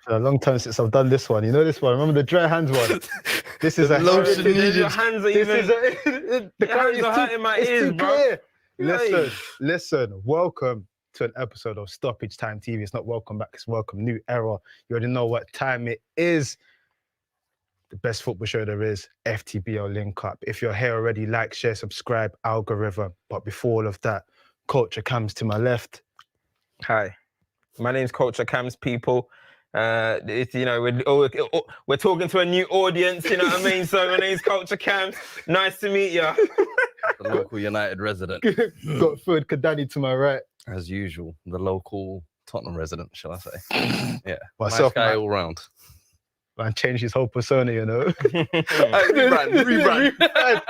A long time since I've done this one. You know this one? Remember the dry hands one? This is a lotion needed. Your hands are even... the hands are hurting my ears, bro. Listen. Welcome to an episode of Stoppage Time TV. It's not welcome back, it's welcome new era. You already know what time it is. The best football show there is, FTBO Link Up. If you're here already, like, share, subscribe, algorithm. But before all of that, Culture Cams to my left. Hi, my name's Culture Cams, people. It's, you know, we're talking to a new audience, you know what I mean? So my name's Culture Cams. Nice to meet you. The local United resident. Got Fud Kadani to my right. As usual, the local Tottenham resident, shall I say. Yeah, Myself, nice guy all round. Man, changed his whole persona, you know. Rebrand.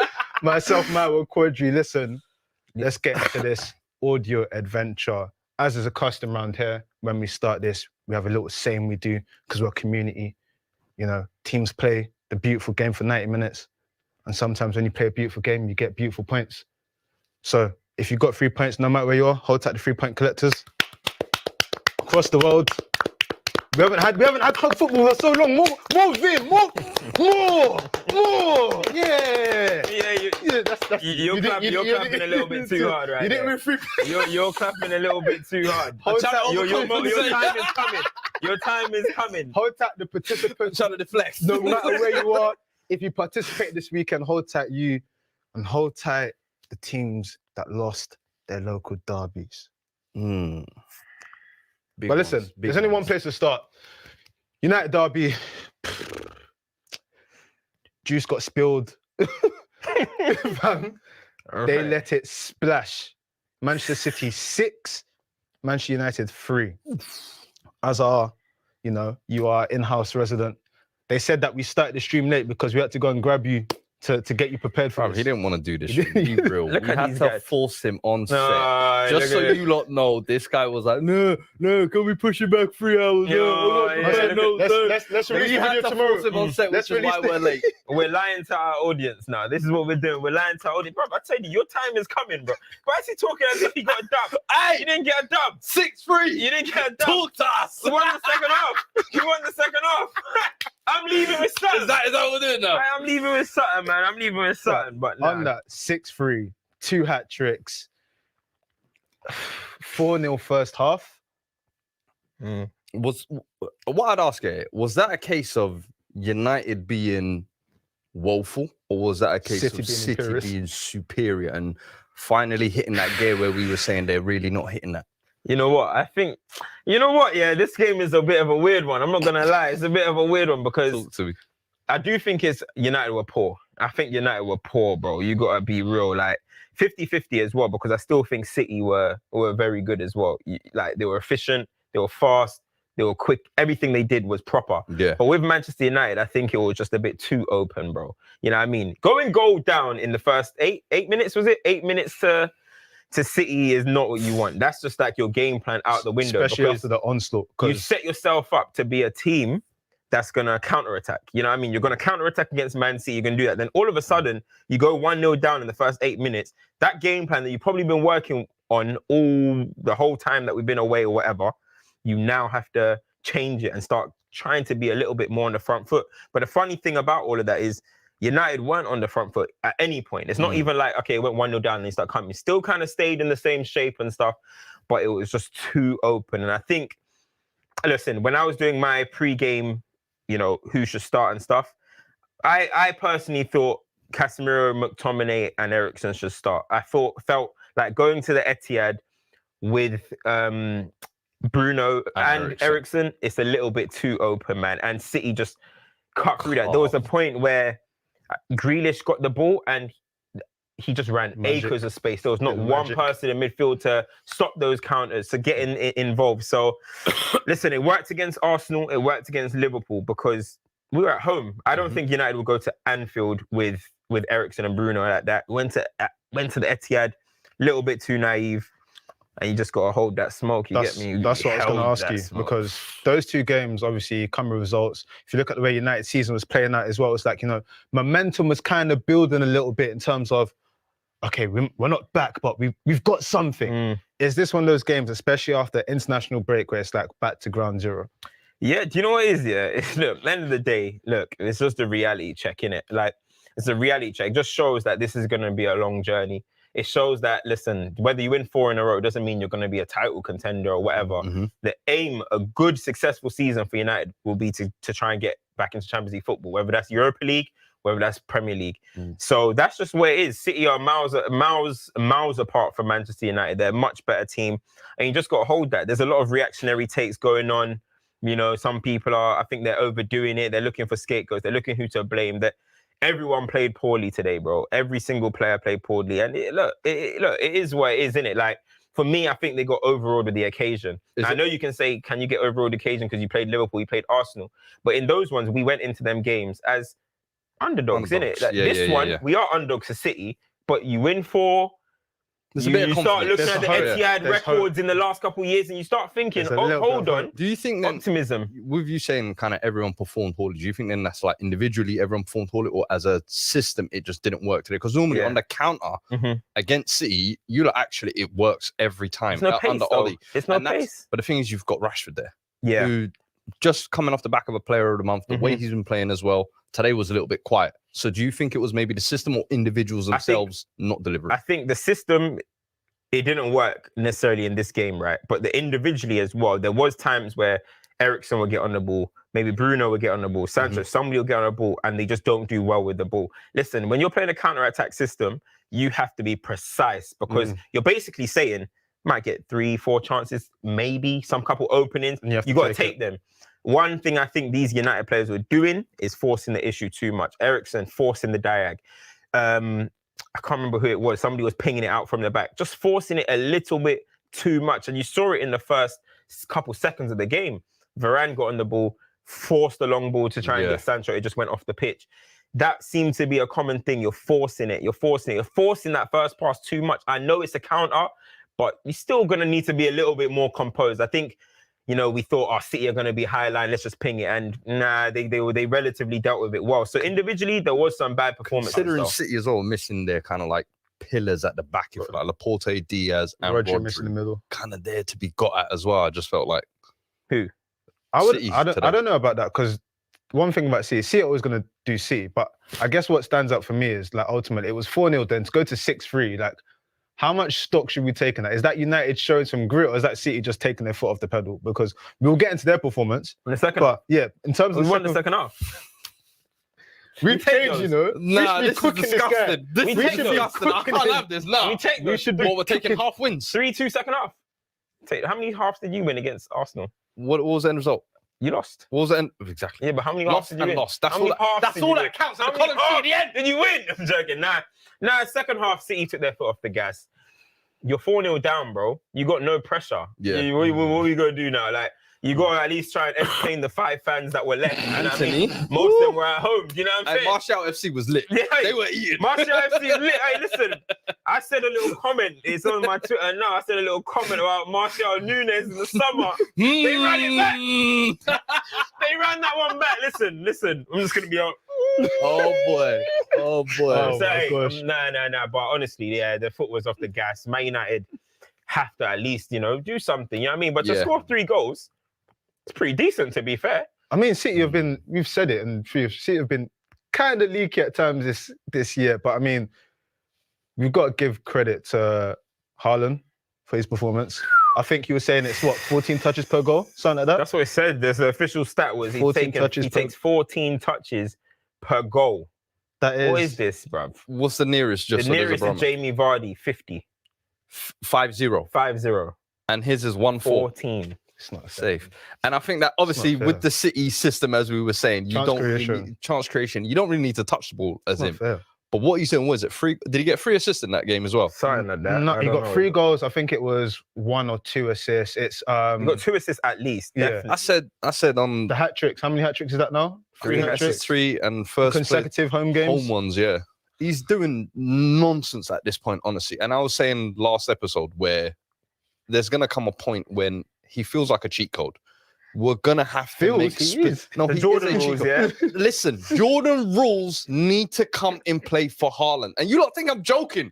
Myself, Matt Quadri. Listen, let's get into this audio adventure. As is a custom around here, when we start this, we have a little saying we do because we're a community. You know, teams play the beautiful game for 90 minutes. And sometimes when you play a beautiful game, you get beautiful points. So if you've got 3 points, no matter where you are, hold tight the 3-point collectors. Across the world. We haven't had club football for so long. More, Vim, more. Yeah. Yeah, you're clapping a little bit too hard, right? You didn't win 3 points. You're clapping a little bit too hard. Your time is coming. Your time is coming. Hold tight the participants. Trying to deflect. No matter where you are, if you participate this weekend, hold tight you and hold tight the teams that lost their local derbies. But listen, there's only one place to start. United derby. Juice got spilled. They let it splash. Manchester City 6, Manchester United 3. As our, you are in-house resident. They said that we started the stream late because we had to go and grab you to get you prepared for this. He didn't want to do this. Be real. We had to force him on set. Just so you lot know, this guy was like, no, can we push it back 3 hours? Let's release the video tomorrow. Force him on set, which is why we're late. We're lying to our audience now. This is what we're doing. We're lying to our audience. Bro, I tell you, your time is coming, bro. Why is he talking as if he got a dub? Hey, you didn't get a dub. 6-3. You didn't get a dub. Talk to us. You won the second half. You won the second half. I'm leaving with Sutton. Is that what we're doing now? I'm leaving with Sutton, man. I'm leaving with Sutton. But nah. On that, 6-3, 2 hat tricks, 4-0 first half. What I'd ask you, was that a case of United being woeful, or was that a case of City being superior and finally hitting that gear where we were saying they're really not hitting that? You know what? I think, yeah, this game is a bit of a weird one. I'm not going to lie. It's a bit of a weird one because I do think United were poor. I think United were poor, bro. You got to be real. Like 50-50 as well, because I still think City were very good as well. Like they were efficient, they were fast, they were quick. Everything they did was proper. Yeah. But with Manchester United, I think it was just a bit too open, bro. You know what I mean? Going goal down in the first 8 minutes, was it? 8 minutes to City is not what you want. That's just like your game plan out the window. Especially after the onslaught. You set yourself up to be a team that's going to counter-attack. You know what I mean? You're going to counter-attack against Man City. You're going to do that. Then all of a sudden, you go 1-0 down in the first 8 minutes. That game plan that you've probably been working on the whole time that we've been away or whatever, you now have to change it and start trying to be a little bit more on the front foot. But the funny thing about all of that is United weren't on the front foot at any point. It's not even like, okay, it went 1-0 down and they start coming. Still kind of stayed in the same shape and stuff, but it was just too open. And I think, listen, when I was doing my pre-game, who should start and stuff, I personally thought Casemiro, McTominay and Eriksen should start. I felt like going to the Etihad with Bruno and Eriksen, it's a little bit too open, man. And City just cut through that. There was a point where Grealish got the ball and he just ran acres of space. There was not one person in midfield to stop those counters, to get involved. So, listen, it worked against Arsenal. It worked against Liverpool because we were at home. I don't think United will go to Anfield with Eriksen and Bruno like that. Went to the Etihad, a little bit too naive. And you just got to hold that smoke. Get me? That's what I was going to ask you, because those 2 games obviously come with results. If you look at the way United season was playing out as well, it's like, momentum was kind of building a little bit in terms of, okay, we're not back, but we've got something. Is this one of those games, especially after international break, where it's like back to ground zero? Yeah, do you know what it is? Yeah, look, at the end of the day, look, it's just a reality check, innit? Like, it's a reality check. It just shows that this is going to be a long journey. It shows that, listen, whether you win 4 in a row doesn't mean you're going to be a title contender or whatever. Mm-hmm. The aim, a good, successful season for United will be to try and get back into Champions League football, whether that's Europa League, whether that's Premier League. So that's just where it is. City are miles apart from Manchester United. They're a much better team. And you just got to hold that. There's a lot of reactionary takes going on. You know, some people I think they're overdoing it. They're looking for scapegoats. They're looking who to blame. That everyone played poorly today, bro. Every single player played poorly. And it is what it is, isn't it? Like, for me, I think they got overawed with the occasion. I know you can say, can you get overawed occasion because you played Liverpool, you played Arsenal. But in those ones, we went into them games as underdogs, innit? Like, we are underdogs to City, but you win 4. You start looking at the Etihad records in the last couple of years and you start thinking, hold on. Do you think then, optimism? With you saying kind of everyone performed poorly, do you think then that's like individually everyone performed poorly, or as a system it just didn't work today? Because normally on the counter against City, actually it works every time. It's no pace, under though. Ollie. It's no pace. But the thing is, you've got Rashford there. Yeah. Who just coming off the back of a player of the month, the way he's been playing as well. Today was a little bit quiet. So do you think it was maybe the system or individuals themselves not delivering? I think the system, it didn't work necessarily in this game, right? But individually as well, there was times where Eriksen would get on the ball, maybe Bruno would get on the ball, Sancho, somebody will get on the ball, and they just don't do well with the ball. Listen, when you're playing a counter-attack system, you have to be precise because you're basically saying, might get 3-4 chances, maybe some couple openings, you got to take them. One thing I think these United players were doing is forcing the issue too much. Eriksen forcing the diag. I can't remember who it was. Somebody was pinging it out from the back, just forcing it a little bit too much. And you saw it in the first couple seconds of the game. Varane got on the ball, forced the long ball to try and get Sancho. It just went off the pitch. That seems to be a common thing. You're forcing it. You're forcing that first pass too much. I know it's a counter, but you're still going to need to be a little bit more composed. I think, you know, we thought, City are going to be high line, let's just ping it. And nah, they relatively dealt with it well. So individually, there was some bad performance. Considering City as well, missing their kind of like pillars at the back, if like Laporte, Diaz, and Rodri missing the middle, kind of there to be got at as well. I just felt like who? I don't know about that, because one thing about City always going to do City, but I guess what stands out for me is like ultimately it was 4-0, then to go to 6-3, like. How much stock should we take in that? Is that United showing some grit, or is that City just taking their foot off the pedal? Because we'll get into their performance. In the second half. Yeah, in terms of the second half. We've changed, you know. Nah, this is disgusting. This is disgusting. I can't have this now. We're taking half wins. 3-2 second half. How many halves did you win against Arsenal? What was the end result? You lost. What was the end? Exactly. Yeah, but how many halves did you win? Lost. That's all that counts. How many halves did you win? I'm joking. Nah, second half, City took their foot off the gas. You're 4-0 down, bro. You got no pressure. Yeah. What are you going to do now? Like, you got to at least try and entertain the 5 fans that were left. And I mean, most of them were at home. Do you know what I'm saying? Martial FC was lit. Yeah, they were eating. Martial FC was lit. Hey, listen, I said a little comment. It's on my Twitter now. I said a little comment about Martial Nunes in the summer. They ran it back. They ran that one back. Listen. I'm just going to be out. Oh boy. Oh, my gosh. Nah. But honestly, yeah, the foot was off the gas. Man United have to at least, you know, do something. You know what I mean? But to score 3 goals, it's pretty decent, to be fair. I mean, City have been, we've said it, and City have been kind of leaky at times this year. But I mean, we've got to give credit to Haaland for his performance. I think you were saying it's 14 touches per goal, something like that. That's what it said. There's an official stat was he takes 14 touches per goal. That is. What is this, bruv? What's the nearest? The nearest is Jamie Vardy, 50. 5-0. 5-0. And his is 1-4. 14. It's not safe. And I think that obviously with the City system, as we were saying, you don't really need chance creation. You don't really need to touch the ball as him. But what you saying was it 3? Did he get 3 assists in that game as well? Something like that. No, he got 3 goals. I think it was 1 or 2 assists. It's he got 2 assists at least. Yeah. I said the hat tricks. How many hat tricks is that now? 3 hat tricks. 3 and first consecutive home games. Home ones, yeah. He's doing nonsense at this point, honestly. And I was saying last episode where there's gonna come a point when he feels like a cheat code. We're gonna have to make No, the Jordan rules, yeah. Listen, Jordan rules need to come in play for Haaland. And you lot think I'm joking,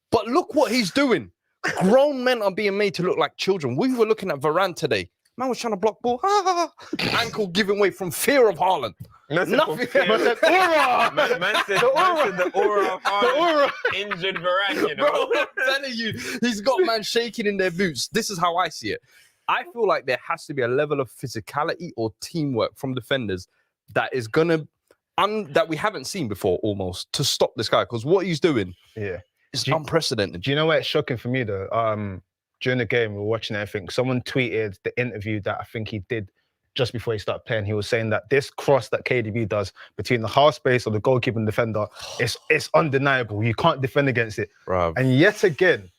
but look what he's doing. Grown men are being made to look like children. We were looking at Varane today. Man was trying to block ball. Ankle giving way from fear of Haaland. Nothing. Man said aura. Man said the aura of Haaland. Injured Varane, you know. Bro, I'm telling you, he's got man shaking in their boots. This is how I see it. I feel like there has to be a level of physicality or teamwork from defenders that is gonna that we haven't seen before almost to stop this guy, because what he's doing is unprecedented. Do you know why it's shocking for me though? During the game, we were watching everything. Someone tweeted the interview that I think he did just before he started playing. He was saying that this cross that KDB does between the half space of the goalkeeper and defender, it's undeniable. You can't defend against it. Bruv. And yet again,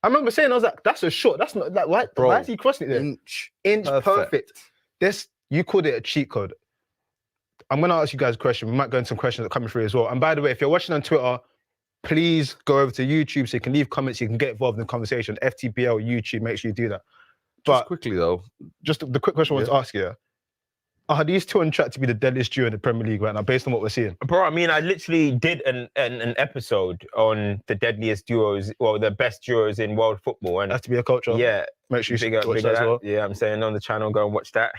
I remember saying, I was like, that's a shot. That's not like why is he crossing it there? Inch perfect. This, you called it a cheat code. I'm gonna ask you guys a question. We might go into some questions that are coming through as well. And by the way, if you're watching on Twitter, please go over to YouTube so you can leave comments, you can get involved in the conversation. FTBL, YouTube, make sure you do that. But just quickly though, just the quick question I want to ask you, are these two on track to be the deadliest duo in the Premier League right now, based on what we're seeing? Bro, I mean, I literally did an episode on the deadliest duos, well, the best duos in world football. And Has to be a culture. Yeah. Make sure you watch that as well. Yeah, I'm saying on the channel, go and watch that.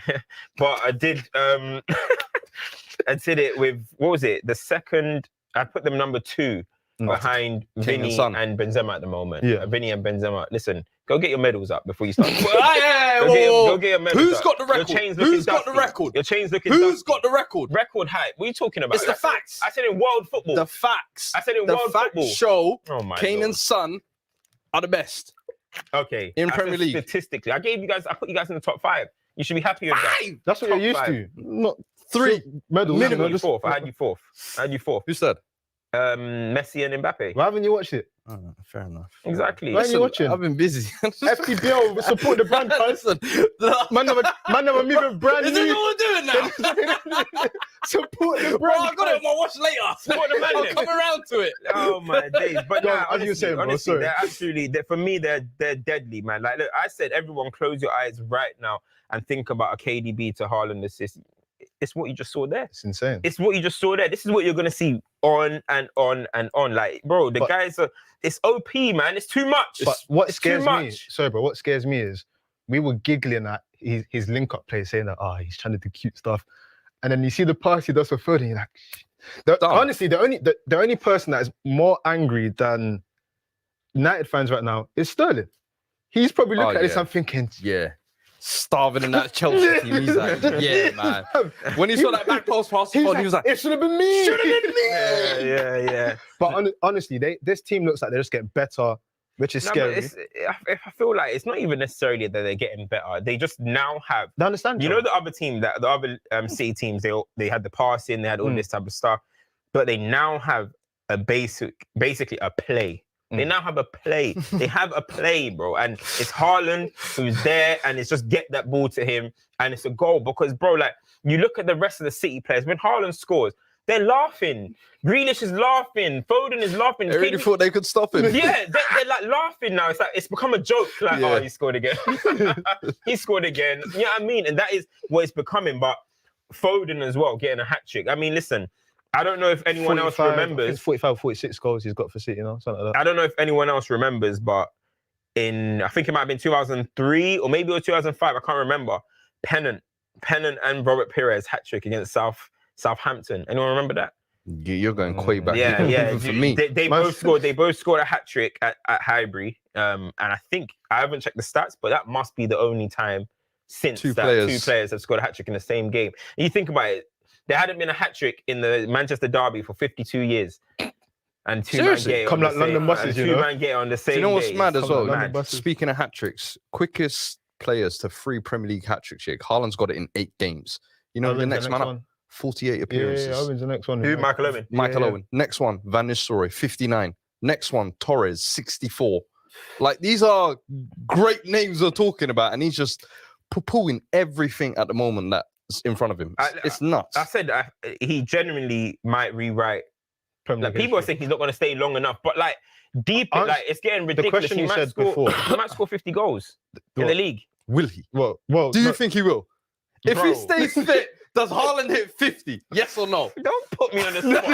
But I did I did it with, what was it? The second, I put them number 2 behind Vinny and Benzema at the moment. Yeah. Vinny and Benzema. Listen, go get your medals up before you start. Go get your medals Who's up. got the record? Who's got the record? Your chain's looking Who's dusty. got the record? Record hype. What are you talking about? It's the facts. I said in world football. The facts. I said in the world facts football. show Kane and Son are the best. Okay. In Premier League. Statistically, I put you guys in the top 5. You should be happy with that. That's what you're used to. Not 3 medals. Minimum. Fourth. I had you fourth. Who said? Messi and Mbappe. Why haven't you watched it? Oh, fair enough. Exactly. Why are you watching? I've been busy. FTBL, support the brand. Listen, man, never moving brand is new. this what we're doing now? Support the Bro, brand. I got it on my watch later. Support the man. I'll come around to it. Oh my days! But Go on, nah, as you were saying, bro, honestly, sorry. they're absolutely. For me, they're deadly, man. Like, look, I said, everyone, close your eyes right now and think about a KDB to Haaland assist. It's what you just saw there. It's insane. It's what you just saw there. This is what you're gonna see on and on and on. Like, bro, the guys are. It's OP, man. It's too much. But what scares me? Sorry, bro. What scares me is we were giggling at his link-up play, saying that he's trying to do cute stuff, and then you see the pass he does for Foden. You're like, honestly, the only person that is more angry than United fans right now is Sterling. He's probably looking at this and thinking, starving in that Chelsea team. He's like, yeah, man. When he saw that back post pass, he was like, it should have been me. Should have been me. Yeah. But honestly, this team looks like they're just getting better, which is scary. I feel like it's not even necessarily that they're getting better. They just now have. They understand. You know the other team, the other City teams, they had the passing, they had all this type of stuff, but they now have basically a play. They now have a play. They have a play, bro. And it's Haaland who's there, and it's just get that ball to him, and it's a goal. Because, bro, like, you look at the rest of the City players, when Haaland scores, they're laughing. Grealish is laughing. Foden is laughing. They really thought they could stop him. Yeah, they're like laughing now. It's like, it's become a joke. Like, oh, he scored again. He scored again. You know what I mean? And that is what it's becoming. But Foden as well, getting a hat-trick. I mean, listen, I don't know if anyone else remembers. 45, 46 goals he's got for City, something like that. I don't know if anyone else remembers, but I think it might have been 2003 or maybe it was 2005. I can't remember. Pennant and Robert Pires hat-trick against Southampton. Anyone remember that? You're going way back. Yeah. For me, they both scored a hat-trick at Highbury. And I think, I haven't checked the stats, but that must be the only time since two players have scored a hat-trick in the same game. And you think about it, there hadn't been a hat-trick in the Manchester derby for 52 years. And two-man get come like London buses, two-man get on the same day. You know what's mad as well? Like Speaking of hat-tricks, quickest players to 3 Premier League hat-tricks. Haaland's got it in 8 games. You know, the next man up, 48 appearances. Yeah, Owen's the next one. Who? Michael Owen? Michael Owen. Next one, Van Nistelrooy, 59. Next one, Torres, 64. Like, these are great names we're talking about, and he's just poo-pooing everything at the moment that's in front of him. It's nuts. I said he genuinely might rewrite. Like, people are saying he's not going to stay long enough, but like deep, like it's getting ridiculous. The question you said before, he might score 50 goals in the league. Will he? Well, do you think he will? If he stays fit, does Haaland hit 50? Yes or no? Don't put me on the spot.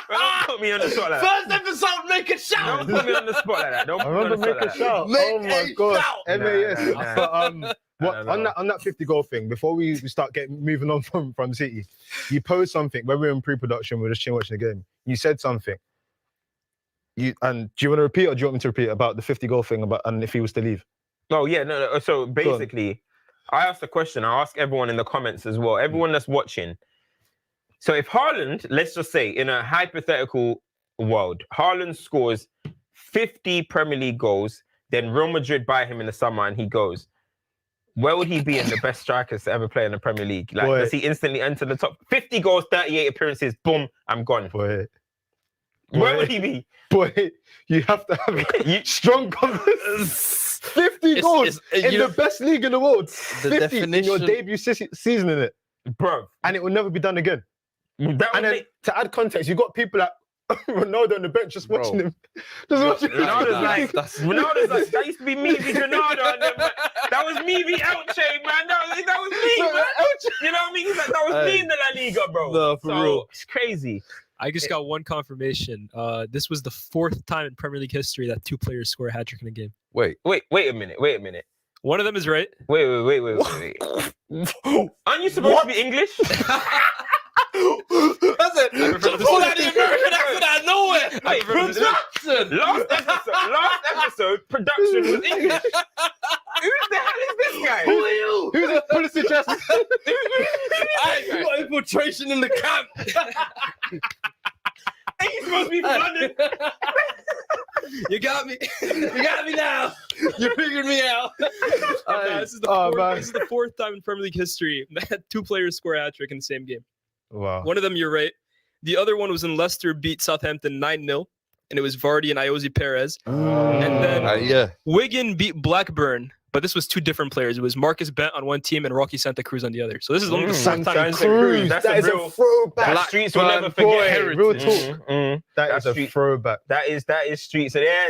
Don't put me on the spot like that. First episode, make a shout. Don't put me on the spot like that. Don't put me on the spot like that. Oh my God. MAS. What on that 50 goal thing? Before we start moving on from City, you posed something when we were in pre-production. We were just watching the game. You said something. And do you want to repeat, or do you want me to repeat about the 50 goal thing and if he was to leave? Oh yeah, no. So basically, I asked a question. I ask everyone in the comments as well. Everyone that's watching. So if Haaland, let's just say in a hypothetical world, Haaland scores 50 Premier League goals, then Real Madrid buy him in the summer and he goes, where would he be in the best strikers to ever play in the Premier League? Like, does he instantly enter the top? 50 goals, 38 appearances, boom, I'm gone. Where would he be? Boy, you have to have strong confidence. 50 goals in the best league in the world. 50 in your debut season in it. Bro. And it will never be done again. To add context, you got people like Ronaldo on the bench just watching him. Just watching him. Ronaldo's like, that used to be me v Ronaldo. And that was me v Elche, man. That was me, man. You know what I mean? He's like, that was me in the La Liga, bro. No, for real. It's crazy. I just got one confirmation. This was the 4th time in Premier League history that 2 players score a hat-trick in a game. Wait a minute. One of them is right. Wait. Aren't you supposed to be English? That's it. Pull out the American accent out of nowhere. Wait, production. Last episode, production was English. Who the hell is this guy? Who are you? Who's this policy justice? I got infiltration in the camp. Ain't you supposed to be from London? You got me. You got me now. You figured me out. This is the 4th time in Premier League history that 2 players score a hat-trick in the same game. Wow. One of them, you're right. The other one was when Leicester beat Southampton 9-0, and it was Vardy and Iosi Perez. And then Wigan beat Blackburn, but this was 2 different players. It was Marcus Bent on one team and Rocky Santa Cruz on the other. So this is only the 4th time. That is a throwback. That streets will never forget. Real talk. That is a throwback. That is streets. So yeah,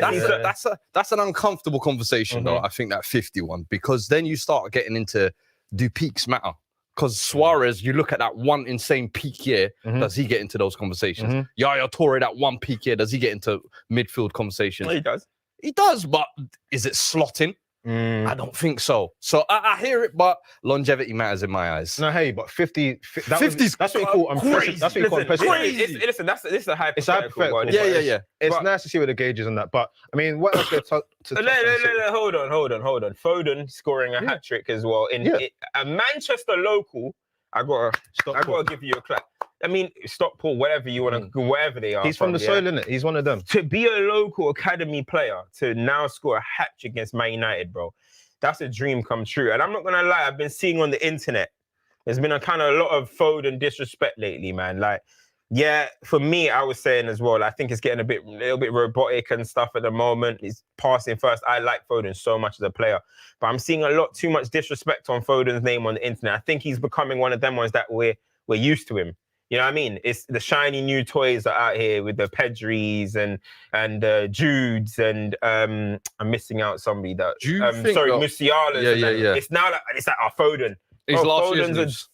that's an uncomfortable conversation, though. I think that 51, because then you start getting into, do peaks matter? Because Suarez, you look at that one insane peak year, does he get into those conversations? Yaya Toure, that one peak year, does he get into midfield conversations? He does. He does, but is it slotting? I don't think so. So I hear it, but longevity matters in my eyes. No, hey, but 50, 50's that's what you call impressive. That's what you call impressive. Listen, this is a hypothetical one. Yeah. It's nice to see where the gauge is on that. But I mean, what else to touch on? Hold on. Foden scoring a hat trick as well in a Manchester local. I gotta give you a clap. I mean, Stockport, whatever you want to, wherever they are. He's from the soil, innit? He's one of them. To be a local academy player, to now score a hat trick against Man United, bro, that's a dream come true. And I'm not gonna lie, I've been seeing on the internet, there's been a lot of Foden disrespect lately, man. Like, yeah, for me, I was saying as well, I think it's getting a little bit robotic and stuff at the moment. He's passing first. I like Foden so much as a player, but I'm seeing too much disrespect on Foden's name on the internet. I think he's becoming one of them ones that we're used to him. You know what I mean? It's the shiny new toys that are out here with the Pedris and Judes and I'm missing out somebody that Musiala. Yeah. It's now like our Foden. He's last year's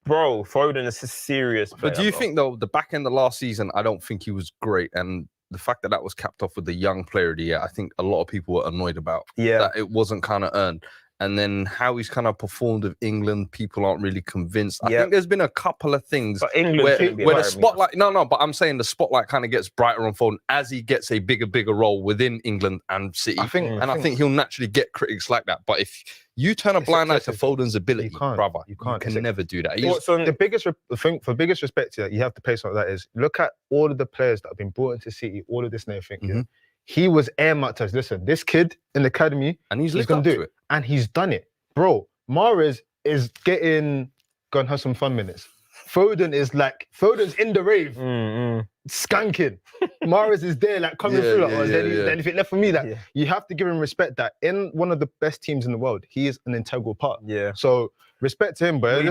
Foden is a serious player. But do you think, though, the back end of last season, I don't think he was great. And the fact that was capped off with the young player of the year, I think a lot of people were annoyed about. Yeah. That it wasn't kind of earned. And then how he's kind of performed with England, people aren't really convinced. I think there's been a couple of things where the spotlight, but I'm saying the spotlight kind of gets brighter on Foden as he gets a bigger role within England and City. I think he'll naturally get critics like that. But if you turn a blind eye to Foden's ability, brother, you can never do that. The biggest thing, for biggest respect that you have to pay something like that is look at all of the players that have been brought into City, all of this and everything. He was earmarked as, listen, this kid in the academy, and he's going to do it. And he's done it. Bro, Mahrez is go and have some fun minutes. Foden's in the rave, skanking. Mahrez is there, coming through. Then if it left for me, you have to give him respect that in one of the best teams in the world, he is an integral part. Yeah. So respect to him, but what do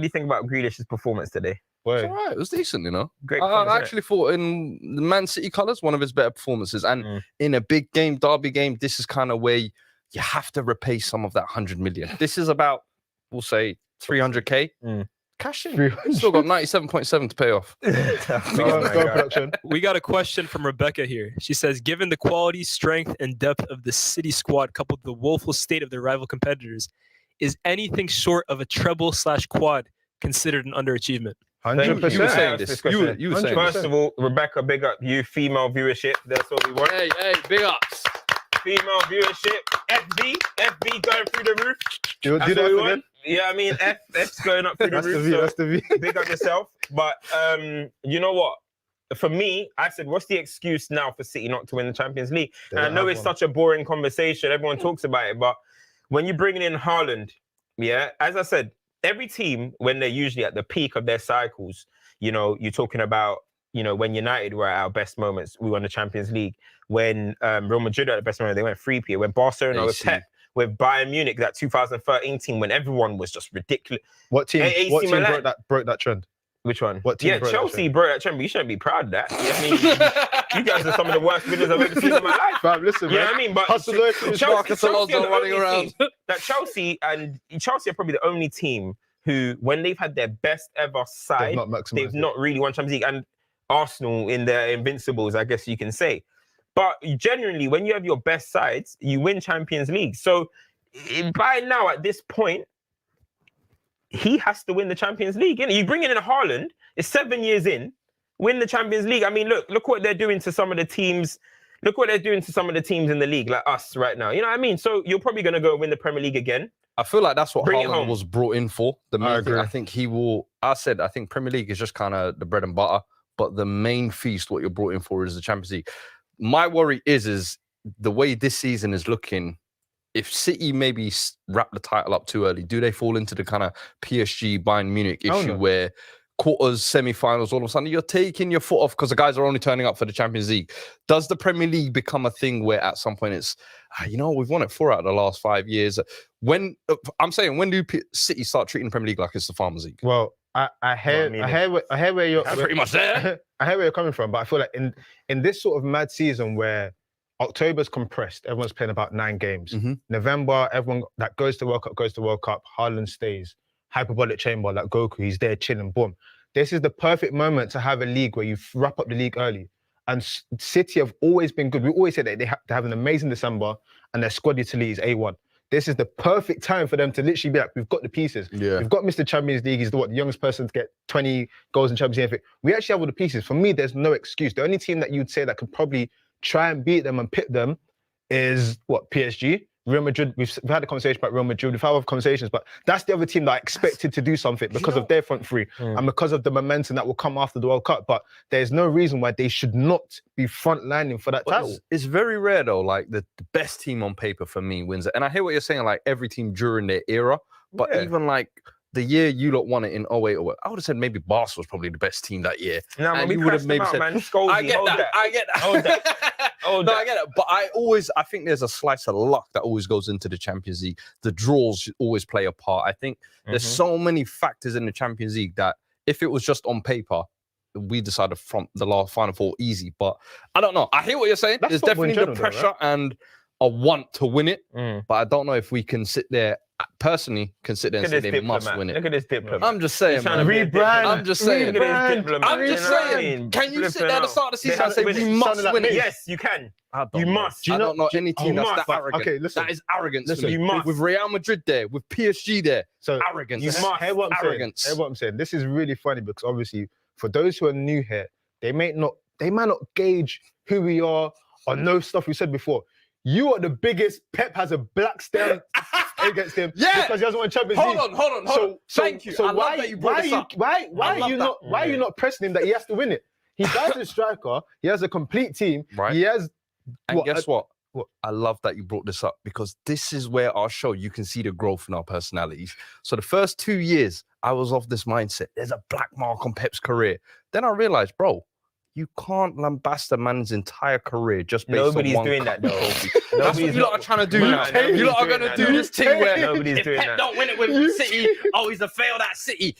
you think about Grealish's performance today? It's all right. It was decent, you know. Great. I actually thought in the Man City colours, one of his better performances. And in a big game, derby game, this is kind of where you have to repay some of that 100 million. This is about, we'll say, 300k. Cash in. 300. Still got 97.7 to pay off. Production. We got a question from Rebecca here. She says, given the quality, strength, and depth of the City squad coupled with the woeful state of their rival competitors, is anything short of a treble/quad considered an underachievement? 100%. You were saying this. You were saying First this. of all, Rebecca, big up you. Female viewership. That's what we want. Hey, big ups. Female viewership. FB going through the roof. Do That's that what we again. want. Yeah, I mean, F's going up through the That's the roof. V. so That's the V. big up yourself. But you know what? For me, I said, what's the excuse now for City not to win the Champions League? They And I don't know have it's one. such a boring conversation. Everyone talks about it. But when you're bringing in Haaland, yeah, as I said, every team, when they're usually at the peak of their cycles, you know, you're talking about, you know, when United were at our best moments, we won the Champions League. When Real Madrid at the best moment, they went 3-peat. When Barcelona with AC. Pep, with Bayern Munich, that 2013 team, when everyone was just ridiculous. What team? AC What team Milan. broke that trend? Which one? What team Yeah, broke that Chelsea trend? broke that trend, but you shouldn't be proud of that. I mean, you guys are some of the worst winners I've ever seen in my life. Fam, listen, You know man. what I mean? But Hustle those Marcus are the Alonso running only around. team that Chelsea are probably the only team who, when they've had their best ever side, They've not maximized they've it. not really won Champions League. And Arsenal in their invincibles, I guess you can say. But generally, when you have your best sides, you win Champions League. So by now, at this point, he has to win the Champions League. You bring in Haaland, it's 7 years in, win the Champions League. I mean, look what they're doing to some of the teams. Look what they're doing to some of the teams in the league, like us right now. You know what I mean? So you're probably going to go win the Premier League again. I feel like that's what Bring it Haaland home. was brought in for. The main thing, agree. I think he will. I think Premier League is just kind of the bread and butter, but the main feast, what you're brought in for, is the Champions League. My worry is the way this season is looking. If City maybe wrap the title up too early, do they fall into the kind of PSG Bayern Munich issue where quarters, semi-finals, all of a sudden you're taking your foot off because the guys are only turning up for the Champions League? Does the Premier League become a thing where at some point it's, we've won it 4 out of the last 5 years? When do City start treating the Premier League like it's the Farmers League? Well, I hear where you're Pretty much there. I hear where you're coming from, but I feel like in this sort of mad season where October's compressed, everyone's playing about 9 games. November, everyone that goes to World Cup goes to World Cup. Haaland stays. Hyperbolic chamber, like Goku, he's there chilling, boom. This is the perfect moment to have a league where you wrap up the league early. And City have always been good. We always say that they have an amazing December and their squad utility is A1. This is the perfect time for them to literally be like, we've got the pieces. Yeah. We've got Mr. Champions League. He's the youngest person to get 20 goals in Champions League. We actually have all the pieces. For me, there's no excuse. The only team that you'd say that could probably try and beat them and pit them is PSG. Real Madrid, we've had a conversation about Real Madrid. We've had other conversations, but that's the other team that I expected to do something because of their front three and because of the momentum that will come after the World Cup. But there's no reason why they should not be front-lining for that title. It's very rare though, like the best team on paper for me wins it. And I hear what you're saying, like every team during their era, but even like the year you lot won it in 08 or what, I would have said maybe Barca was probably the best team that year. No, and we you would have maybe out, said, man. Scholesy, I get that. Hold that. No, I get it. But I think there's a slice of luck that always goes into the Champions League. The draws always play a part. I think there's so many factors in the Champions League that if it was just on paper, we decided from the last Final Four easy. But I don't know. I hear what you're saying. That's There's football in definitely the general, though, pressure and a want to win it. But I don't know if we can sit there, personally, and say they must win it. Look at this diplomat. I'm just saying, man. Rebrand. I'm just saying. Look at this diplomat. I'm just You know what I saying. mean? Can you sit Flipping there at the out. start of the They season and have say to win we it. must win it? Yes, you can. You must. I don't know any team that's must. that arrogant. Okay, listen. That is arrogance. Listen, to me. you must. With Real Madrid there, with PSG there, So arrogance. You must. Hear what I'm Arrogance. saying. Hear what I'm saying. This is really funny because obviously for those who are new here, they might not gauge who we are or know stuff we said before. You are the biggest. Pep has a black stare against him because he hasn't won Champions League. Hold on. Thank you. So I love that you brought this up. Why are you not pressing him that he has to win it? He does a striker. He has a complete team. Right. He has. And guess what? What? I love that you brought this up because this is where our show, you can see the growth in our personalities. So the first 2 years, I was of this mindset. There's a black mark on Pep's career. Then I realized, bro, you can't lambast a man's entire career just based Nobody's on one doing that, though. That's what you lot are trying to do. You lot are going to do this thing where Nobody's if doing Pep that. don't win it with City, he's a failed at City.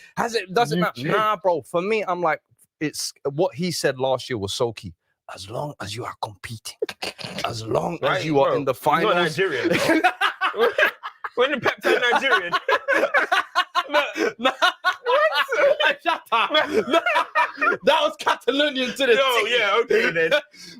Doesn't matter. Nah, bro. For me, I'm like, it's what he said last year was so key. As long as you are competing, as long as you are in the finals. He's not Nigerian, though. When did Pep turn Nigerian? What? That was Catalonian to the No, T. yeah, okay then.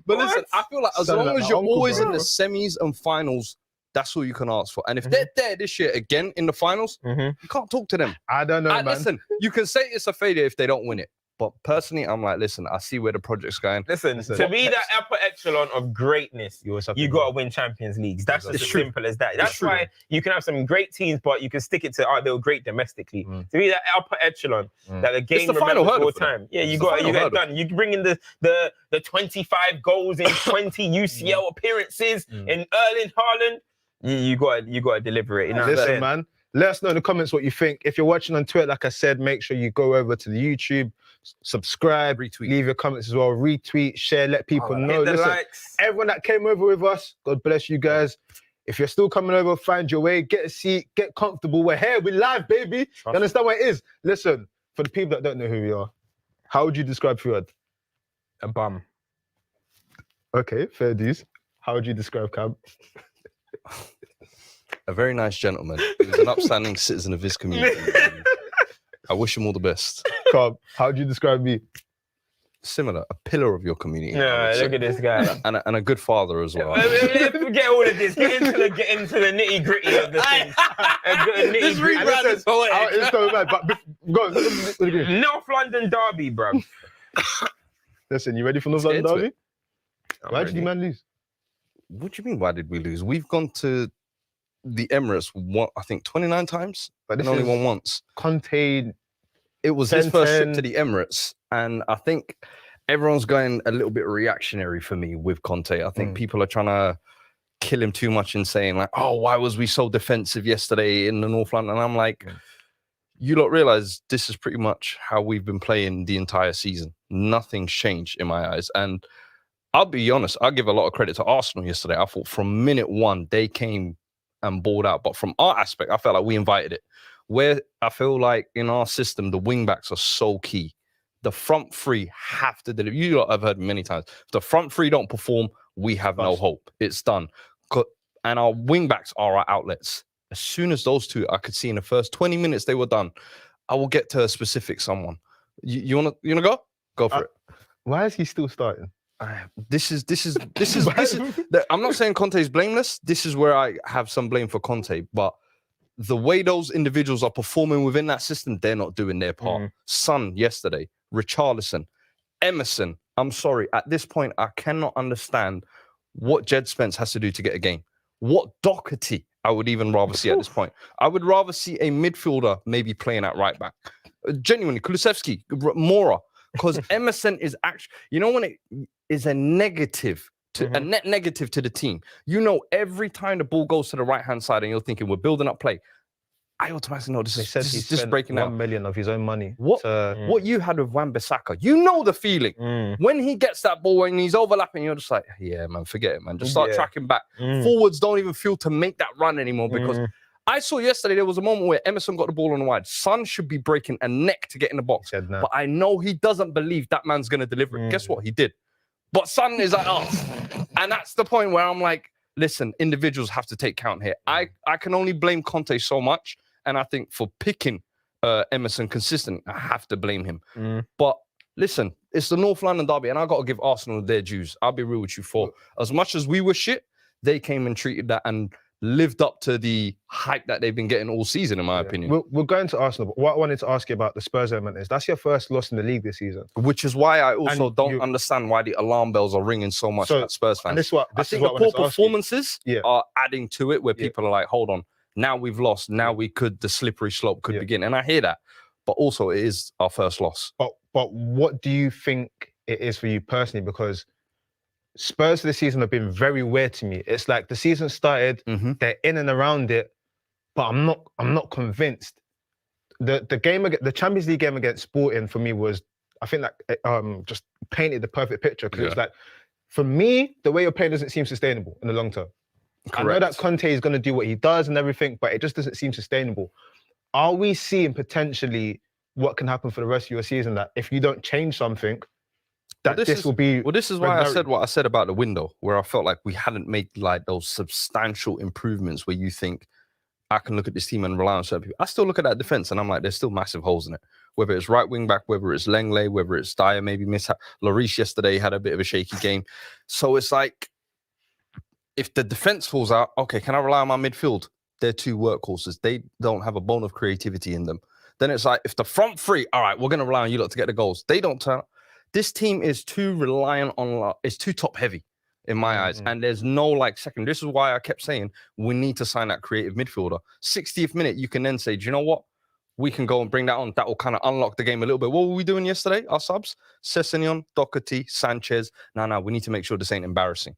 But What? listen, I feel like as Sounded long like as my you're uncle, always in bro. the semis and finals, that's all you can ask for. And if they're there this year again in the finals, you can't talk to them. I don't know, man. Listen, you can say it's a failure if they don't win it. But personally, I'm like, listen, I see where the project's going. Listen, to be that upper echelon of greatness, you got to win Champions Leagues. That's just as simple as that. That's why you can have some great teams, but you can stick it to, they were great domestically. To be that upper echelon, that the game remembers all time. Yeah, you get it done. You bring in the 25 goals in 20 UCL appearances in Erling Haaland. You got to deliver it. You know what I'm Listen, saying? man. Let us know in the comments what you think. If you're watching on Twitter, like I said, make sure you go over to the YouTube, subscribe, retweet, leave your comments as well, retweet, share, let people know. Hit the Listen, likes. everyone that came over with us, God bless you guys. If you're still coming over, find your way, get a seat, get comfortable. We're here, we're live, baby. You understand what it is? Listen, for the people that don't know who we are, how would you describe Fuad? A bum. Okay, fair dues. How would you describe Cam? A very nice gentleman. He's an upstanding citizen of his community. I wish him all the best. Calm. How would you describe me? Similar, a pillar of your community. No, look at this guy. And a good father as well. Forget all of this. Get into the nitty gritty of the thing. This rebrand is poetic. It's so bad, but go on. North London derby, bro. Listen, you ready for North London derby? Why did you man lose? What do you mean, why did we lose? We've gone to the Emirates, I think 29 times, But and only won once. Conte. It was his first trip to the Emirates, and I think everyone's going a little bit reactionary for me with Conte. I think people are trying to kill him too much and saying like, oh, why was we so defensive yesterday in the North London? And I'm like, you lot realize this is pretty much how we've been playing the entire season. Nothing's changed in my eyes. And I'll be honest, I'll give a lot of credit to Arsenal yesterday. I thought from minute one, they came and balled out. But from our aspect, I felt like we invited it. Where I feel like in our system, the wing backs are so key. The front three have to deliver. You lot have heard many times. If the front three don't perform, we have no hope. It's done. And our wing backs are our outlets. As soon as those two, I could see in the first 20 minutes they were done. I will get to a specific someone. You wanna go? Go for it. Why is he still starting? This is. I'm not saying Conte is blameless. This is where I have some blame for Conte, but the way those individuals are performing within that system, they're not doing their part. Son yesterday, Richarlison, Emerson. I'm sorry. At this point, I cannot understand what Jed Spence has to do to get a game. What Doherty I would even rather see at this point. I would rather see a midfielder maybe playing at right back. Genuinely, Kulusevski, Mora, because Emerson is actually, you know, when it is a negative, a net negative to the team. You know, every time the ball goes to the right-hand side and you're thinking, we're building up play, I automatically know this is just breaking down. 1 million of his own money. What you had with Wan-Bissaka, you know the feeling. When he gets that ball, when he's overlapping, you're just like, yeah, man, forget it, man. Just start tracking back. Forwards don't even feel to make that run anymore because I saw yesterday there was a moment where Emerson got the ball on the wide. Son should be breaking a neck to get in the box. But I know he doesn't believe that man's going to deliver it. Guess what? He did. But Son is like, oh. And that's the point where I'm like, listen, individuals have to take count here. I can only blame Conte so much. And I think for picking Emerson consistent, I have to blame him. But listen, it's the North London derby, and I got to give Arsenal their dues. I'll be real with you. For as much as we were shit, they came and treated that and lived up to the hype that they've been getting all season, in my opinion. We're going to Arsenal, but what I wanted to ask you about the Spurs element is that's your first loss in the league this season. Which is why I also don't understand why the alarm bells are ringing so much at Spurs fans. And this is what, I think the poor performances are adding to it, where people are like, hold on, now we've lost. Now the slippery slope could begin. And I hear that. But also it is our first loss. But what do you think it is for you personally? Because Spurs this season have been very weird to me. It's like the season started, they're in and around it, but I'm not convinced. The Champions League game against Sporting for me was, I think that just painted the perfect picture. Because it's like, for me, the way you're playing doesn't seem sustainable in the long term. Correct. I know that Conte is going to do what he does and everything, but it just doesn't seem sustainable. Are we seeing potentially what can happen for the rest of your season, that if you don't change something, that this will be... Well, this is why I said what I said about the window, where I felt like we hadn't made like those substantial improvements where you think, I can look at this team and rely on certain people. I still look at that defense and I'm like, there's still massive holes in it. whether it's right wing back, whether it's Lenglet, whether it's Dyer, maybe Lloris yesterday had a bit of a shaky game. So it's like, if the defense falls out, okay, can I rely on my midfield? They're two workhorses. They don't have a bone of creativity in them. Then it's like, if the front three, all right, we're going to rely on you lot to get the goals. They don't turn up. This team is too reliant on, it's too top heavy in my eyes. And there's no like second. This is why I kept saying we need to sign that creative midfielder. 60th minute, you can then say, do you know what? We can go and bring that on. That will kind of unlock the game a little bit. What were we doing yesterday? Our subs? Sessegnon, Doherty, Sanchez. No, we need to make sure this ain't embarrassing.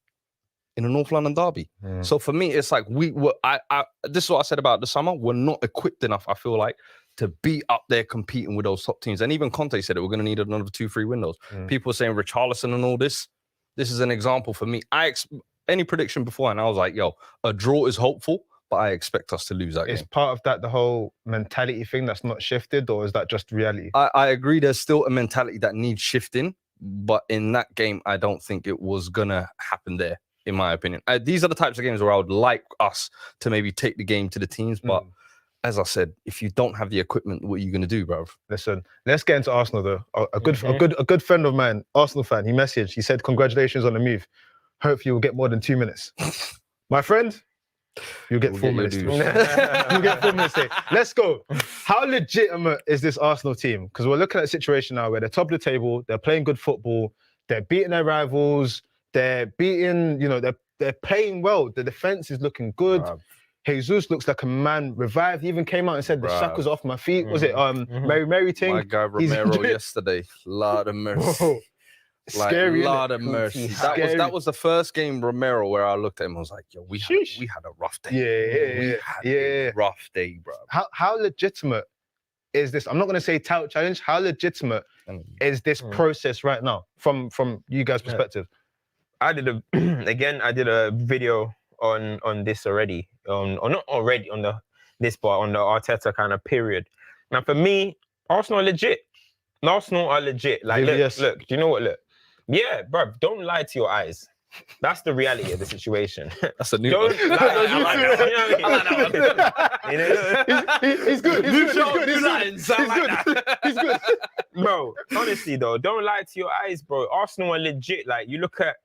In a North London derby. So for me, it's like this is what I said about the summer. We're not equipped enough, I feel like, to be up there competing with those top teams. And even Conte said it, we're going to need another 2-3 windows. People are saying Richarlison and all this. This is an example for me. Any prediction before, and I was like, yo, a draw is hopeful, but I expect us to lose that game. Is part of that the whole mentality thing that's not shifted, or is that just reality? I agree there's still a mentality that needs shifting, but in that game, I don't think it was going to happen there, in my opinion. These are the types of games where I would like us to maybe take the game to the teams, but as I said, if you don't have the equipment, what are you going to do, bro? Listen, let's get into Arsenal though. A good friend of mine, Arsenal fan, he messaged. He said, "Congratulations on the move. Hope you will get more than 2 minutes." My friend, you'll get 4 minutes. You'll get 4 minutes. Let's go. How legitimate is this Arsenal team? Because we're looking at a situation now where they're top of the table, they're playing good football, they're beating their rivals, they're beating, they're playing well. The defense is looking good. Jesus looks like a man revived. He even came out and said the shackles off my feet. Was it Mary thing? My guy Romero yesterday. Lord of mercy. Whoa. Scary. Lord of mercy. That was the first game Romero where I looked at him and was like, yo, we had a rough day. We had a rough day, bro. How legitimate is this? I'm not gonna say tout challenge. How legitimate is this process right now from you guys' perspective? I did a video on this already, or not already on this part, on the Arteta kind of period. Now for me, Arsenal are legit. Like, look, do you know what? Look, yeah, bro, don't lie to your eyes. That's the reality of the situation. That's a new one. He's good. He's good. Bro, honestly though, don't lie to your eyes, bro. Arsenal are legit. Like, you look at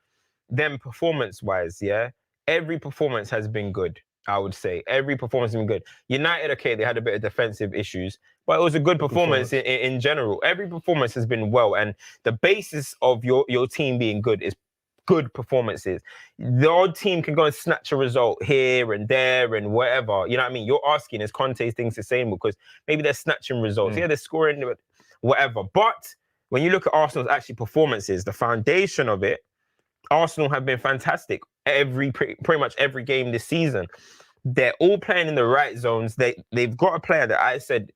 them performance-wise, yeah? Every performance has been good, I would say. Every performance has been good. United, okay, they had a bit of defensive issues, but it was a good performance in general. Every performance has been well, and the basis of your team being good is good performances. The odd team can go and snatch a result here and there and whatever. You know what I mean? You're asking, is Conte things the same? Because maybe they're snatching results. Yeah, they're scoring, whatever. But when you look at Arsenal's actually performances, the foundation of it, Arsenal have been fantastic pretty much every game this season. They're all playing in the right zones. They've got a player that I said,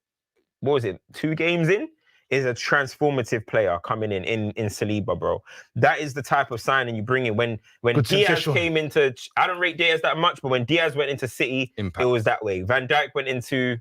what was it, 2 games in? Is a transformative player coming in Saliba, bro. That is the type of signing you bring in. When Diaz came into, I don't rate Diaz that much, but when Diaz went into City, Impact. It was that way. Van Dijk went into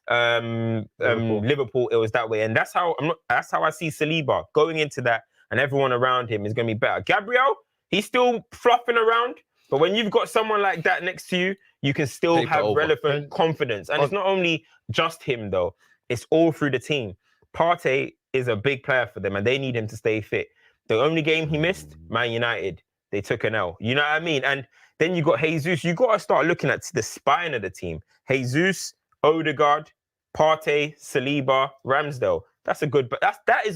Liverpool, it was that way. And that's how I see Saliba going into that, and everyone around him is going to be better. Gabriel, he's still fluffing around, but when you've got someone like that next to you, you can still have relevant confidence. And it's not only just him, though. It's all through the team. Partey is a big player for them, and they need him to stay fit. The only game he missed, Man United, they took an L. You know what I mean? And then you got Jesus. You got to start looking at the spine of the team. Jesus, Odegaard, Partey, Saliba, Ramsdale. That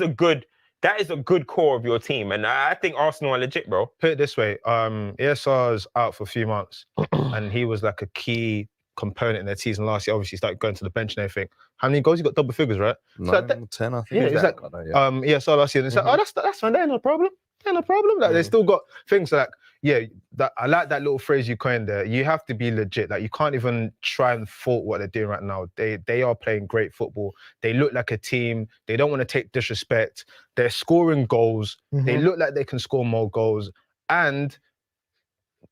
is a good core of your team, and I think Arsenal are legit, bro. Put it this way: ESR's out for a few months, and he was like a key component in their season last year. Obviously, he started going to the bench and everything. How many goals? He got double figures, right? 10, I think. Yeah, it's like ESR last year. And it's like, oh, that's fine. There's no problem. Like, they still got things like, that I like that little phrase you coined there. You have to be legit. Like, you can't even try and fault what they're doing right now. They are playing great football. They look like a team. They don't want to take disrespect. They're scoring goals. They look like they can score more goals. And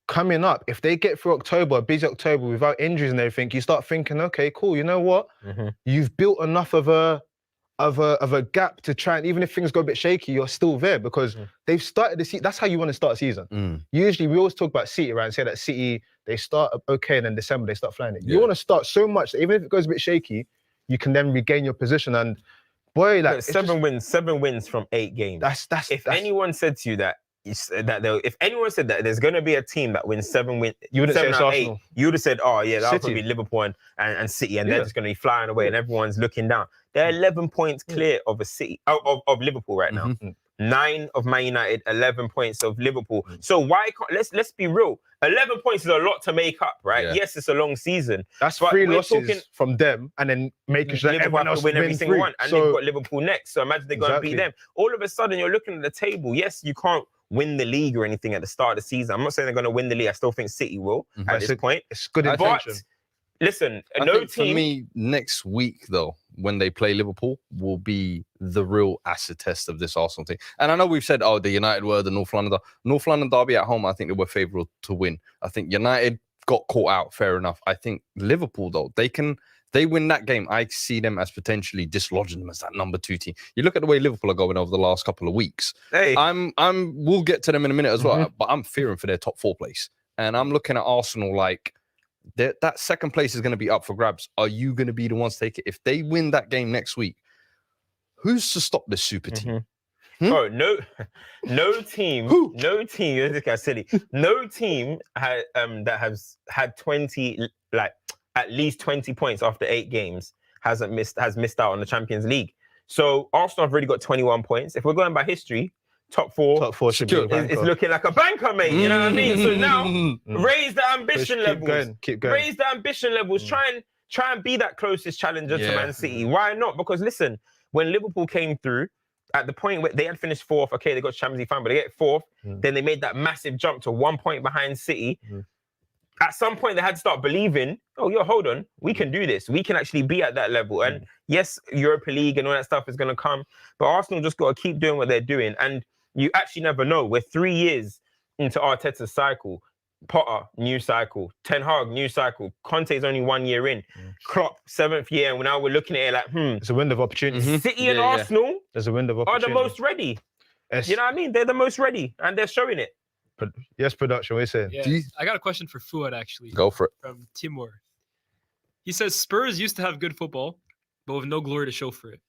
coming up, if they get through October, busy October, without injuries and everything, you start thinking, okay, cool. You know what? You've built enough of a gap to try, and even if things go a bit shaky, you're still there because they've started the season. That's how you want to start a season. Usually, we always talk about City, right? And say that City, they start okay, and then December they start flying it. You want to start so much that even if it goes a bit shaky, you can then regain your position. And boy, like seven wins from 8 games. If anyone said to you that if anyone said that there's going to be a team that wins 7 wins, you wouldn't say Arsenal. Arsenal. You would have said, oh yeah, that'll probably be Liverpool and City, and they're just going to be flying away, and everyone's looking down. They're 11 points clear of of Liverpool right now. 9 of Man United, 11 points of Liverpool. So why can't let's be real? 11 points is a lot to make up, right? Yeah. Yes, it's a long season. That's 3 losses from them, and then making sure that everyone else win every single one, and they've got Liverpool next. So imagine they're going to beat them. All of a sudden, you're looking at the table. Yes, you can't win the league or anything at the start of the season. I'm not saying they're going to win the league. I still think City will at this point. It's good intention. Listen, for me, next week though, when they play Liverpool, will be the real acid test of this Arsenal team. And I know we've said, the United were the North London derby at home. I think they were favourable to win. I think United got caught out. Fair enough. I think Liverpool though, they win that game. I see them as potentially dislodging them as that number 2 team. You look at the way Liverpool are going over the last couple of weeks. Hey. We'll get to them in a minute as well, but I'm fearing for their top 4 place. And I'm looking at Arsenal like that second place is going to be up for grabs. Are you going to be the ones to take it? If they win that game next week, who's to stop this super team? Bro, no team, this guy's silly. No team that has had 20, like at least 20 points after 8 games has missed out on the Champions League. So Arsenal have already got 21 points. If we're going by history, top four should be it's looking like a banker, mate. You know what I mean? So now raise the ambition levels. Keep going. Raise the ambition levels. Try and be that closest challenger to Man City. Why not? Because listen, when Liverpool came through, at the point where they had finished 4th, okay, they got Champions League final, but they get 4th. Then they made that massive jump to 1 point behind City. At some point, they had to start believing, hold on, we can do this. We can actually be at that level. And yes, Europa League and all that stuff is going to come, but Arsenal just got to keep doing what they're doing. And you actually never know. We're 3 years into Arteta's cycle. Potter, new cycle. Ten Hag, new cycle. Conte's only 1 year in. Klopp, 7th year, and now we're looking at it like, It's a window of opportunity. City and Arsenal There's a window of opportunity. are the most ready. You know what I mean? They're the most ready, and they're showing it. Yes, production, what are you saying? Yeah, I got a question for Fuad, actually. Go for it. From Timur. He says, Spurs used to have good football, but with no glory to show for it.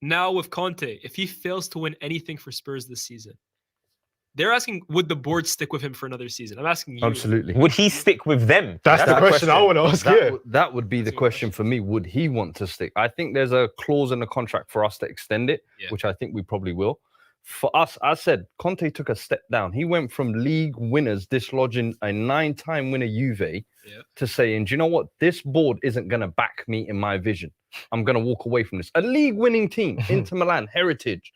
Now with Conte, if he fails to win anything for Spurs this season, they're asking, would the board stick with him for another season? I'm asking you. Absolutely. Would he stick with them? That's the question I want to ask you. That would be the question for me. Would he want to stick? I think there's a clause in the contract for us to extend it, which I think we probably will. For us, I said, Conte took a step down. He went from league winners dislodging a 9-time winner Juve to saying, do you know what? This board isn't going to back me in my vision. I'm going to walk away from this. A league winning team, Inter Milan, Heritage,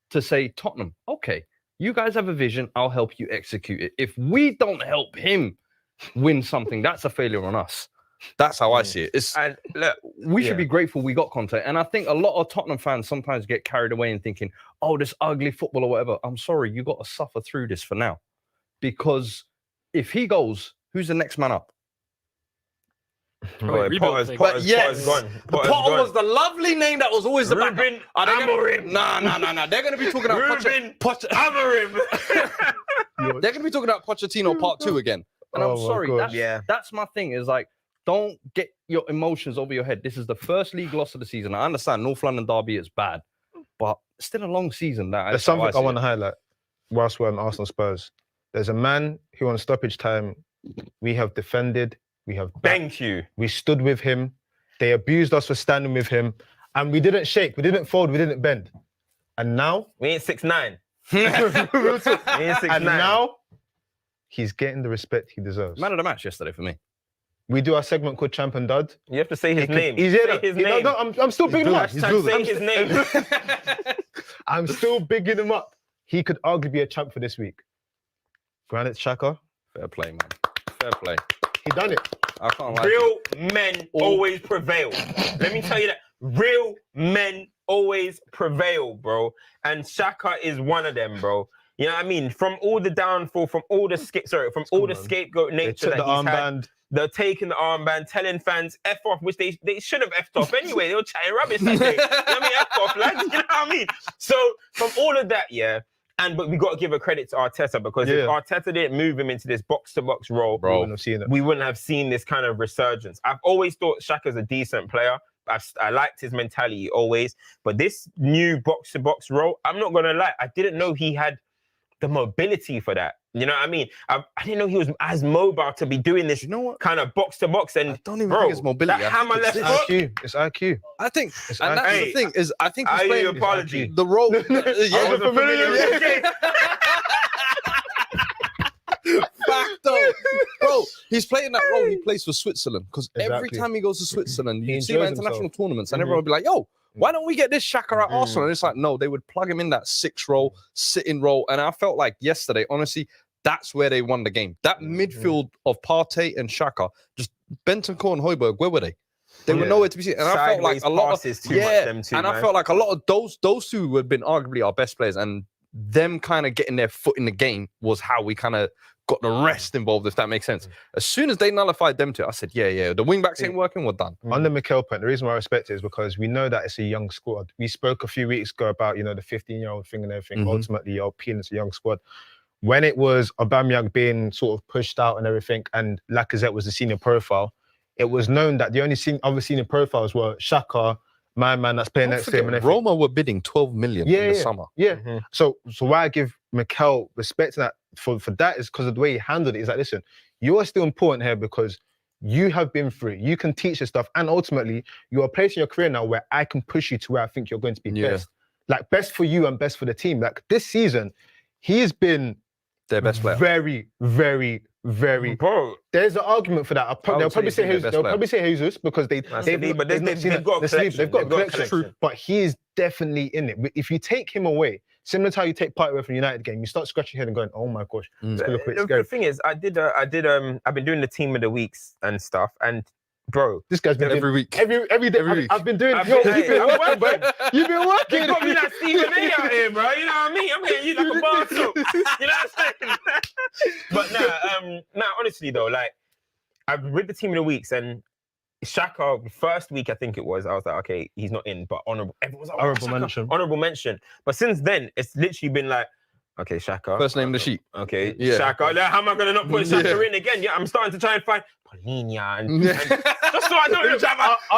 to say, Tottenham, okay, you guys have a vision. I'll help you execute it. If we don't help him win something, that's a failure on us. That's how I see it. We should be grateful we got Conte. And I think a lot of Tottenham fans sometimes get carried away in thinking, this ugly football or whatever. I'm sorry, you got to suffer through this for now. Because if he goes, who's the next man up? Potter's gone. Potter was the lovely name that was always the Ruben Amorim. Nah. They're going to be talking about Amorim. They're going to be talking about Pochettino Part 2 again. And I'm sorry, that's my thing. Is like, don't get your emotions over your head. This is the first league loss of the season. I understand North London derby is bad, but still a long season. There's something I want to highlight whilst we're on Arsenal Spurs. There's a man who on stoppage time we have defended, we have backed. Thank you. We stood with him. They abused us for standing with him, and we didn't shake, we didn't fold, we didn't bend. And now we ain't 6'9". And now he's getting the respect he deserves. Man of the match yesterday for me. We do our segment called Champ and Dud. You have to say his name. Say his name. No, I'm still bigging him up. Say his name. I'm still bigging him up. He could arguably be a champ for this week. Granit Xhaka. Fair play, man. Fair play. He done it. I can't lie. Real men always prevail. Let me tell you that. Real men always prevail, bro. And Xhaka is one of them, bro. You know what I mean? From all the downfall, from all the scapegoat nature that he's had. They're taking the armband, telling fans F off, which they should have F'd off anyway. They were chatting rubbish that day. Let me F off, lads. You know what I mean? So from all of that, but we got to give a credit to Arteta because if Arteta didn't move him into this box-to-box role, we wouldn't have seen it. We wouldn't have seen this kind of resurgence. I've always thought Xhaka's a decent player, I liked his mentality always. But this new box-to-box role, I'm not gonna lie, I didn't know he had the mobility for that. You know what I mean? I didn't know he was as mobile to be doing this kind of box-to-box. And I don't even think it's mobility. That hammer left hook. It's IQ. I think, It's and that's the thing is, I think he's I owe you playing an apology. the role. I wasn't familiar with it. Back though, bro, he's playing that role he plays for Switzerland because every Exactly. time he goes to Switzerland, He you see him at enjoys international himself. tournaments, and everyone would be like, "Yo, why don't we get this Xhaka at Arsenal?" And it's like, no, they would plug him in that 6 role, sitting role, and I felt like yesterday, honestly, that's where they won the game. That midfield of Partey and Xhaka, just Bentancur and Højbjerg, where were they? They were nowhere to be seen, and I felt like a lot of I felt like a lot of those two would have been arguably our best players, and them kind of getting their foot in the game was how we kind of got the rest involved, if that makes sense. As soon as they nullified them two, I said, yeah, the wing backs ain't working, we're done. On the Mikel point, the reason why I respect it is because we know that it's a young squad. We spoke a few weeks ago about, the 15-year-old thing and everything. Ultimately, you're appealing to a young squad. When it was Aubameyang being sort of pushed out and everything, and Lacazette was the senior profile, it was known that the only other senior profiles were Xhaka, my man that's playing next to him. And Roma were bidding 12 million in the summer. Yeah. So why I give Mikel respect in that for that is because of the way he handled it. He's like, listen, you are still important here because you have been through it. You can teach this stuff. And ultimately, you are placing your career now where I can push you to where I think you're going to be best. Like, best for you and best for the team. Like, this season, he's been their best player. Very, very, very. Bro, there's an argument for that. They'll probably say Jesus because they've got a collection. But he is definitely in it. If you take him away, similar to how you take Partey away from the United game, you start scratching your head and going, "Oh my gosh, it's gonna look a bit scary." The thing is, I've been doing the team of the weeks and stuff, and bro, this guy's been every week, every day. I've been doing. You've been working, bro. You've been working. They got me like Stephen A out here, bro. You know what I mean? I'm getting you like a bar soap. You know what I'm saying? But honestly though, like I've with the team of the weeks and Xhaka, the first week I think it was, I was like, okay, he's not in, but honorable. Everyone's like, honorable mention. But since then, it's literally been like, okay, Xhaka. First name of the sheet. Okay, Xhaka. Like, how am I gonna not put Xhaka in again? Yeah, I'm starting to try and find Paulinho and just so I don't look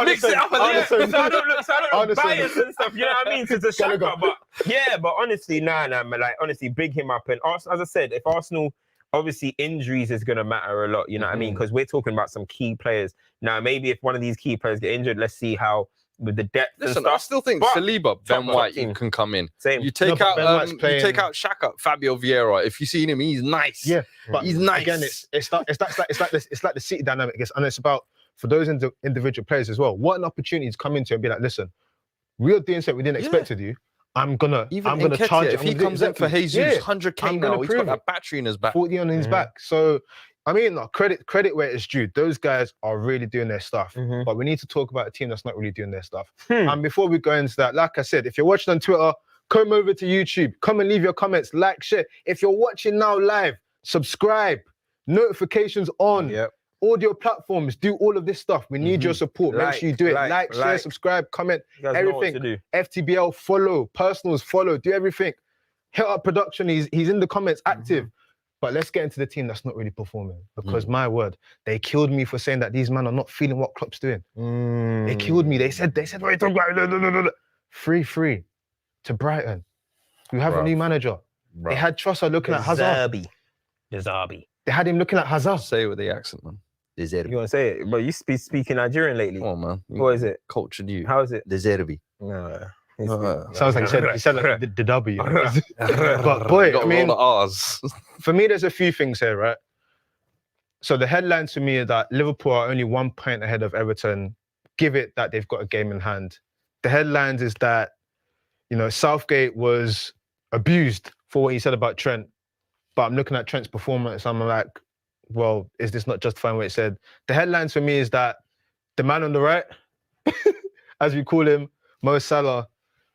mix it up a little, so I don't look biased and stuff. You know what I mean? To Xhaka, but honestly, nah, like honestly, big him up. And Arsenal, as I said, if Arsenal. Obviously, injuries is going to matter a lot, you know what I mean? Because we're talking about some key players. Now, maybe if one of these key players get injured, let's see how, with the depth and stuff. I still think Saliba, Ben White can come in. Same. You take out Xhaka, Fabio Vieira. If you've seen him, he's nice. Yeah, but he's nice. Again, it's like the City dynamic, and it's about, for those individual players as well, what an opportunity to come into and be like, listen, we're doing something we didn't expect to do. I'm gonna charge it. If he comes in for Jesus, 100k now, he's got that battery in his back. 40 on his back. So, I mean, credit where it's due. Those guys are really doing their stuff. But we need to talk about a team that's not really doing their stuff. And before we go into that, like I said, if you're watching on Twitter, come over to YouTube. Come and leave your comments, like, share. If you're watching now live, subscribe. Notifications on. Yep. Audio platforms, do all of this stuff. We need your support. Make sure you do it. Like, share, subscribe, comment, everything. FTBL, follow. Personals, follow. Do everything. Hit up production. He's in the comments, active. But let's get into the team that's not really performing. Because my word, they killed me for saying that these men are not feeling what Klopp's doing. They killed me. They said, what are you talking about? 3-3 to Brighton. We have a new manager. They had Trossard looking at Hazard. The Zarbi. They had him looking at Hazard. Say it with the accent, man. You want to say it? But you speaking Nigerian lately. Come on, man. What is it? Cultured you. How is it? The Zerbi. Sounds like he said like the W. But boy, I mean, R's. For me, there's a few things here, right? So the headlines for me are that Liverpool are only 1 point ahead of Everton. Give it that they've got a game in hand. The headlines is that, Southgate was abused for what he said about Trent. But I'm looking at Trent's performance. I'm like, well, is this not justifying what it said? The headlines for me is that the man on the right, as we call him, Mo Salah,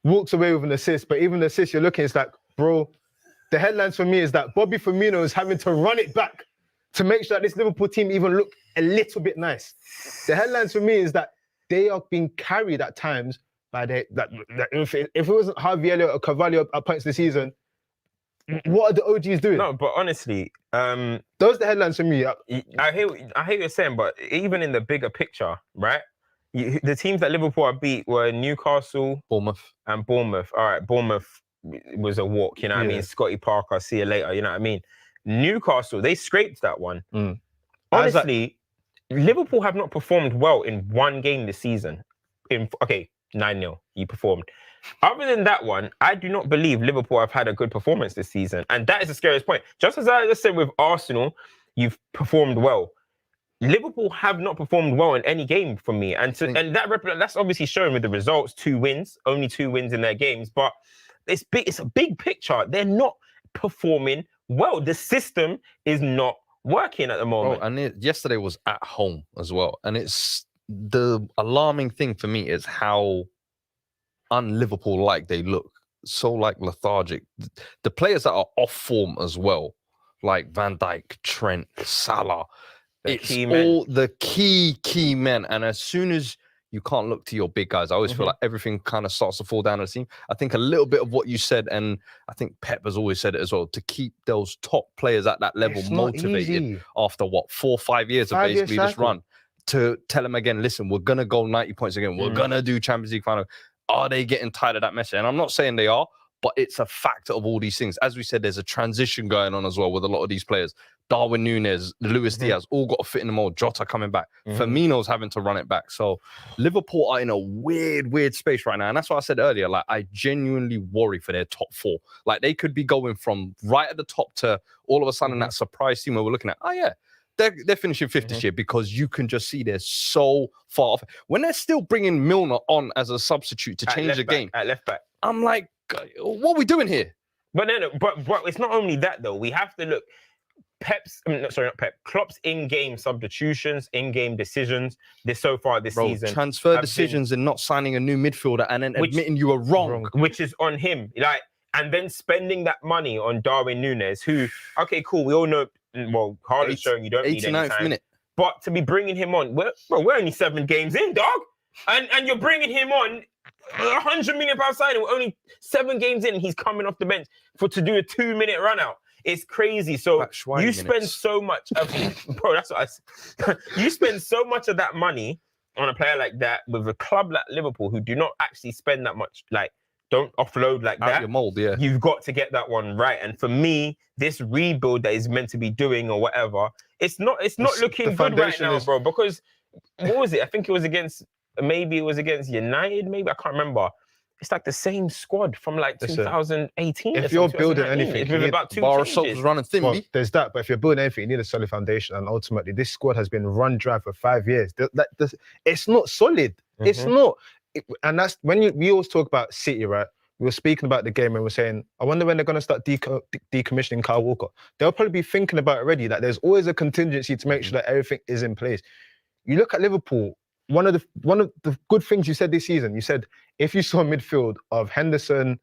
walks away with an assist. But even the assist, you're looking, it's like, bro, the headlines for me is that Bobby Firmino is having to run it back to make sure that this Liverpool team even look a little bit nice. The headlines for me is that they are being carried at times by if it wasn't Harvey Elliott or Carvalho at points of the season, what are the OGs doing? No, but honestly, those are the headlines for me. I hear what you're saying, but even in the bigger picture, right? The teams that Liverpool have beat were Newcastle, Bournemouth. and Bournemouth. All right, Bournemouth was a walk. You know what I mean? Scotty Parker, see you later. You know what I mean? Newcastle, they scraped that one. Honestly, Liverpool have not performed well in one game this season. 9-0, you performed. Other than that one, I do not believe Liverpool have had a good performance this season. And that is the scariest point. Just as I just said with Arsenal, you've performed well. Liverpool have not performed well in any game for me. And that's obviously shown with the results, 2 wins, only 2 wins in their games. But it's a big picture. They're not performing well. The system is not working at the moment. Bro, and yesterday was at home as well. And it's the alarming thing for me is how un-Liverpool-like they look. So like lethargic. The players that are off form as well, like Van Dijk, Trent, Salah, it's all the key men. And as soon as you can't look to your big guys, I always feel like everything kind of starts to fall down the team. I think a little bit of what you said, and I think Pep has always said it as well, to keep those top players at that level motivated after 4 or 5 years of basically this run, to tell them again, listen, we're going to go 90 points again. We're going to do Champions League final. Are they getting tired of that message? And I'm not saying they are, but it's a factor of all these things. As we said, there's a transition going on as well with a lot of these players. Darwin Núñez, Luis Diaz, all got to fit in the mold. Jota coming back. Firmino's having to run it back. So Liverpool are in a weird space right now. And that's what I said earlier. Like, I genuinely worry for their top 4. Like, they could be going from right at the top to all of a sudden that surprise team where we're looking at, they're finishing 5th this year, because you can just see they're so far off. When they're still bringing Milner on as a substitute to change the game. At left back. I'm like, what are we doing here? But it's not only that, though. We have to look. Klopp's in-game substitutions, in-game decisions this season. Transfer decisions and not signing a new midfielder and then admitting you were wrong. Which is on him. And then spending that money on Darwin Núñez, who, okay, cool, we all know, well, Harley's showing you don't need any time. Minute. But to be bringing him on, we're only 7 games in, dog. And you're bringing him on, £100 million signing, we're only 7 games in, he's coming off the bench to do a 2-minute run out. It's crazy. So you spend so much bro, that's what you spend so much of that money on a player like that with a club like Liverpool, who do not actually spend that much, don't offload like that. Your mold, You've got to get that one right. And for me, this rebuild that is meant to be doing or whatever, it's not looking good right now, bro. Because what was it? I think it was against United, maybe, I can't remember. It's like the same squad from 2018. If you're building anything, with about 2 changes. Running thin. Well, there's that, but if you're building anything, you need a solid foundation. And ultimately, this squad has been run dry for 5 years. It's not solid. It's not. And that's when we always talk about City, right? We were speaking about the game and we're saying, I wonder when they're going to start decommissioning Kyle Walker. They'll probably be thinking about it already. That there's always a contingency to make sure that everything is in place. You look at Liverpool. One of the good things you said this season, you said if you saw a midfield of Henderson,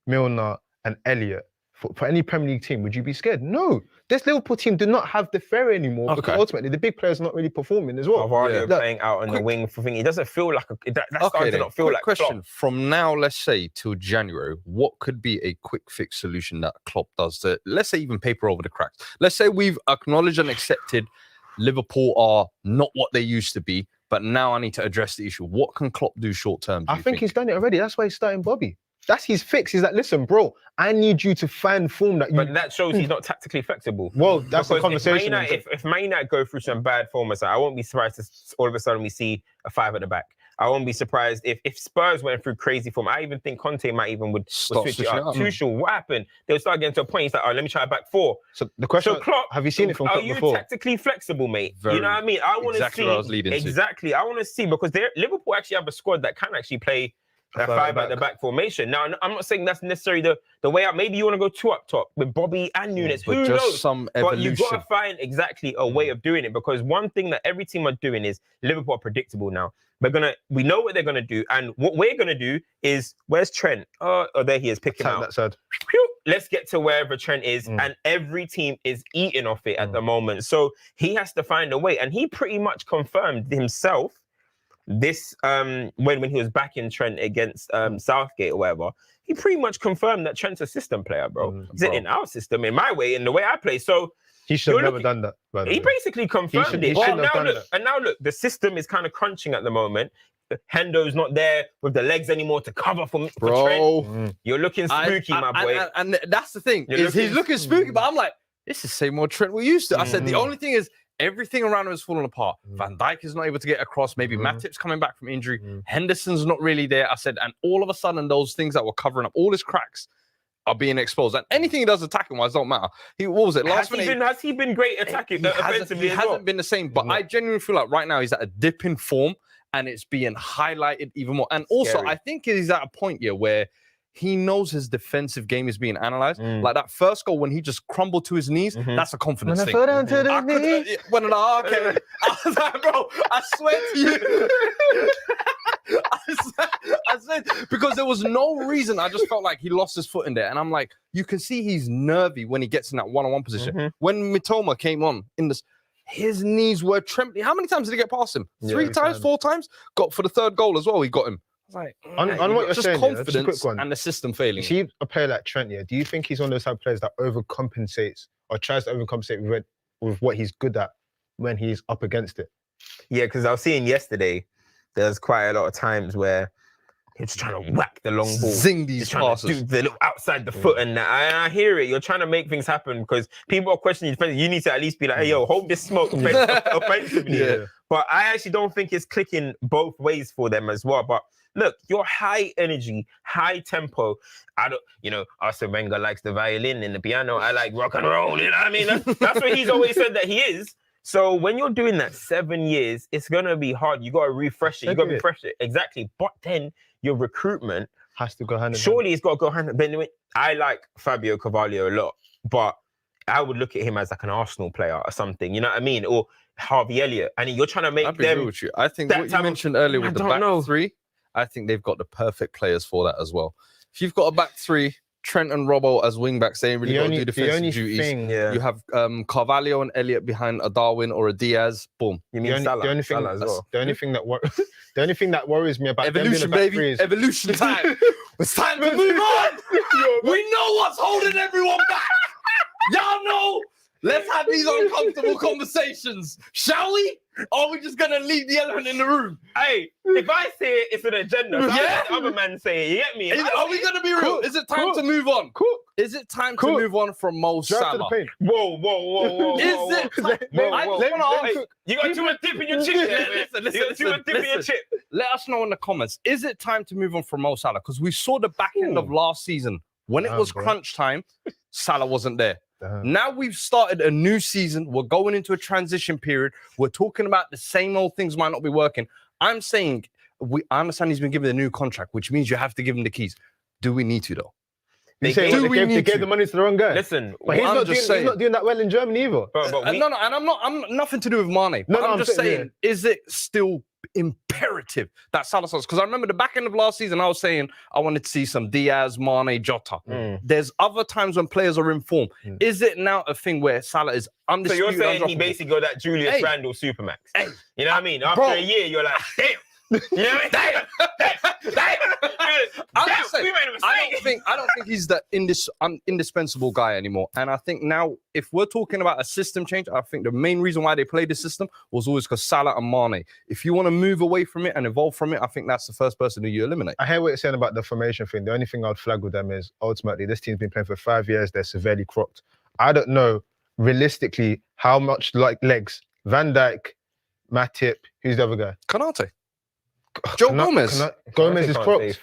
Milner, and Elliott for any Premier League team, would you be scared? No. This Liverpool team do not have the ferry anymore because ultimately the big players are not really performing as well. Playing out on the wing for thing. It doesn't feel like that's starting to not feel like question. Klopp. From now, let's say till January, what could be a quick fix solution that Klopp does to, let's say, even paper over the cracks? Let's say we've acknowledged and accepted Liverpool are not what they used to be, but now I need to address the issue. What can Klopp do short term? I think he's done it already. That's why he's starting Bobby. That's his fix. He's like, listen, bro, I need you to find form that you... But that shows he's not tactically flexible. Well, that's a conversation. If Man United go through some bad form, I won't be surprised if all of a sudden we see a 5 at the back. I won't be surprised if Spurs went through crazy form. I even think Conte might even would switch it up. Tuchel, what happened? They'll start getting to a point. He's like, let me try a back 4. So the question, Klopp, have you seen it from Klopp before? Are you tactically flexible, mate? You know what I mean? I want to see. Where I was leading exactly. I want to see, because Liverpool actually have a squad that can actually play a 5 at the back formation. Now, I'm not saying that's necessarily the way out. Maybe you want to go 2 up top with Bobby and Núñez. Who knows? Some but you've got to find exactly a way of doing it, because one thing that every team are doing is Liverpool are predictable now. We know what they're gonna do, and what we're gonna do is, where's Trent? Oh, there he is, pick him out. That side. Let's get to wherever Trent is, and every team is eating off it at the moment. So he has to find a way, and he pretty much confirmed himself this when he was back in Trent against Southgate or whatever. He pretty much confirmed that Trent's a system player, bro. He's in our system, in my way, in the way I play. So he should have never done that. He basically confirmed it. And now look, the system is kind of crunching at the moment. Hendo's not there with the legs anymore to cover for Trent. You're looking spooky, my boy. And that's the thing. He's looking spooky, but I'm like, this is the same old Trent we used to. I said, the only thing is, everything around him is falling apart. Van Dijk is not able to get across. Maybe Matip's coming back from injury. Henderson's not really there. I said, and all of a sudden, those things that were covering up all his cracks are being exposed. And anything he does attacking-wise don't matter. What was it? Has he been great attacking? He hasn't been the same. But I genuinely feel like right now he's at a dip in form, and it's being highlighted even more. And also, I think he's at a point here where he knows his defensive game is being analyzed. Like that first goal when he just crumbled to his knees, that's a confidence thing. Down to the knee. I was like, bro, I swear to you. I said, because there was no reason. I just felt like he lost his foot in there. And I'm like, you can see he's nervy when he gets in that one-on-one position. When Mitoma came on in this, his knees were trembling. How many times did he get past him? 3 times, 4 times? Got for the 3rd goal as well. He got him. Like, on what you're just saying, confidence and the system failing. See a player like Trent, do you think he's one of those type of players that overcompensates or tries to overcompensate with what he's good at when he's up against it? Yeah, because I was seeing yesterday, there's quite a lot of times where he's trying to whack the long ball, zing these passes, do the little outside the foot, and I hear it. You're trying to make things happen because people are questioning defense. You need to at least be like, hey, yo, hold this smoke offensively. But I actually don't think it's clicking both ways for them as well. But look, you're high energy, high tempo. Arsene Wenger likes the violin and the piano. I like rock and roll. You know what I mean? That's what he's always said that he is. So when you're doing that 7 years, it's going to be hard. You got to refresh it. You got to refresh it. Exactly. But then your recruitment has to go hand in hand. Surely it's got to go hand in hand. I like Fabio Carvalho a lot, but I would look at him as like an Arsenal player or something. You know what I mean? Or Harvey Elliott. And you're trying to make them... With you. I think what you mentioned earlier with the back three, I think they've got the perfect players for that as well. If you've got a back three, Trent and Robbo as wing backs, they ain't really got to do defensive duties. You have Carvalho and Elliott behind a Darwin or a Diaz. Boom. You mean Salah? The only thing that worries me about evolution, them being baby, evolution time. It's time to move on. We know what's holding everyone back. Y'all know. Let's have these uncomfortable conversations, shall we? Or are we just gonna leave the elephant in the room? Hey, if I say it, it's an agenda. So other men say it. You get me? Are we gonna be real? Is it time to move on? Is it time to move on from Mo Salah? Whoa. Is it? You got too much dip in your chip. Listen. Let us know in the comments. Is it time to move on from Mo Salah? Because we saw the back end of last season when it was crunch time. Salah wasn't there. Now we've started a new season. We're going into a transition period. We're talking about the same old things might not be working. I'm saying, I understand he's been given a new contract, which means you have to give him the keys. Do we need to, though? They gave the money to the wrong guy. Listen, but he's not doing that well in Germany either. No, and I'm nothing to do with Mane. I'm just saying, is it still imperative that Salah starts? Because I remember the back end of last season, I was saying I wanted to see some Diaz, Mane, Jota. There's other times when players are in form. Is it now a thing where Salah is undisputed? So you're saying he basically got that Julius Randle Supermax? You know what I mean? After a year, you're like, damn. You know what I mean? I don't think he's the indispensable guy anymore. And I think now, if we're talking about a system change, I think the main reason why they played this system was always because Salah and Mane. If you want to move away from it and evolve from it, I think that's the first person who you eliminate. I hear what you're saying about the formation thing. The only thing I'd flag with them is ultimately this team's been playing for 5 years. They're severely cropped. I don't know realistically how much legs. Van Dijk, Matip, who's the other guy? Konate. Joe Gomez. Gomez is cropped.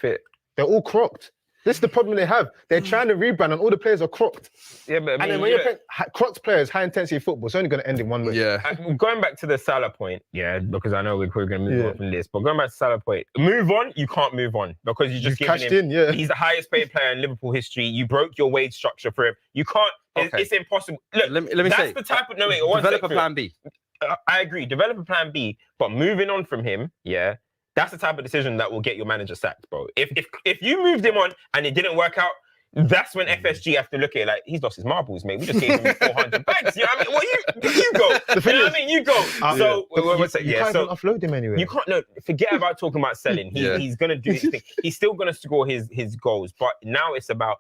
They're all cropped. This is the problem they have. They're trying to rebrand and all the players are cropped. Yeah, but and then when you're playing cropped players, high intensity football, it's only going to end in one way. Yeah. Going back to the Salah point, because I know we're going to move on from this, but going back to Salah point, move on, you can't move on because you just cashed in. He's the highest paid player in Liverpool history. You broke your wage structure for him. You can't. It's impossible. Look, let me say. That's the type of develop a plan B. I agree. Develop a plan B, but moving on from him, that's the type of decision that will get your manager sacked, bro. If you moved him on and it didn't work out, that's when FSG have to look at it like, he's lost his marbles, mate. We just gave him 400 bags. You know what I mean? Well, you go. You know what I mean? You go. So, you can't even offload him anyway. You can't, forget about talking about selling. He's going to do his thing. He's still going to score his goals. But now it's about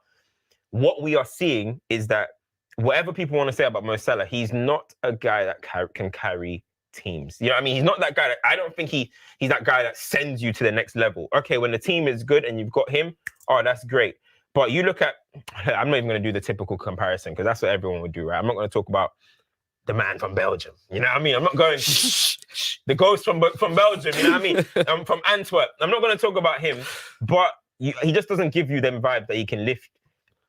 what we are seeing is that whatever people want to say about Mo Salah, he's not a guy that can carry teams. You know what I mean? He's not that guy. I don't think he's that guy that sends you to the next level. Okay, when the team is good and you've got him, oh, that's great. But you look at, I'm not even going to do the typical comparison because that's what everyone would do, right? I'm not going to talk about the man from Belgium. You know what I mean? I'm not going, the ghost from Belgium, you know what I mean? I'm from Antwerp. I'm not going to talk about him, but he just doesn't give you them vibe that he can lift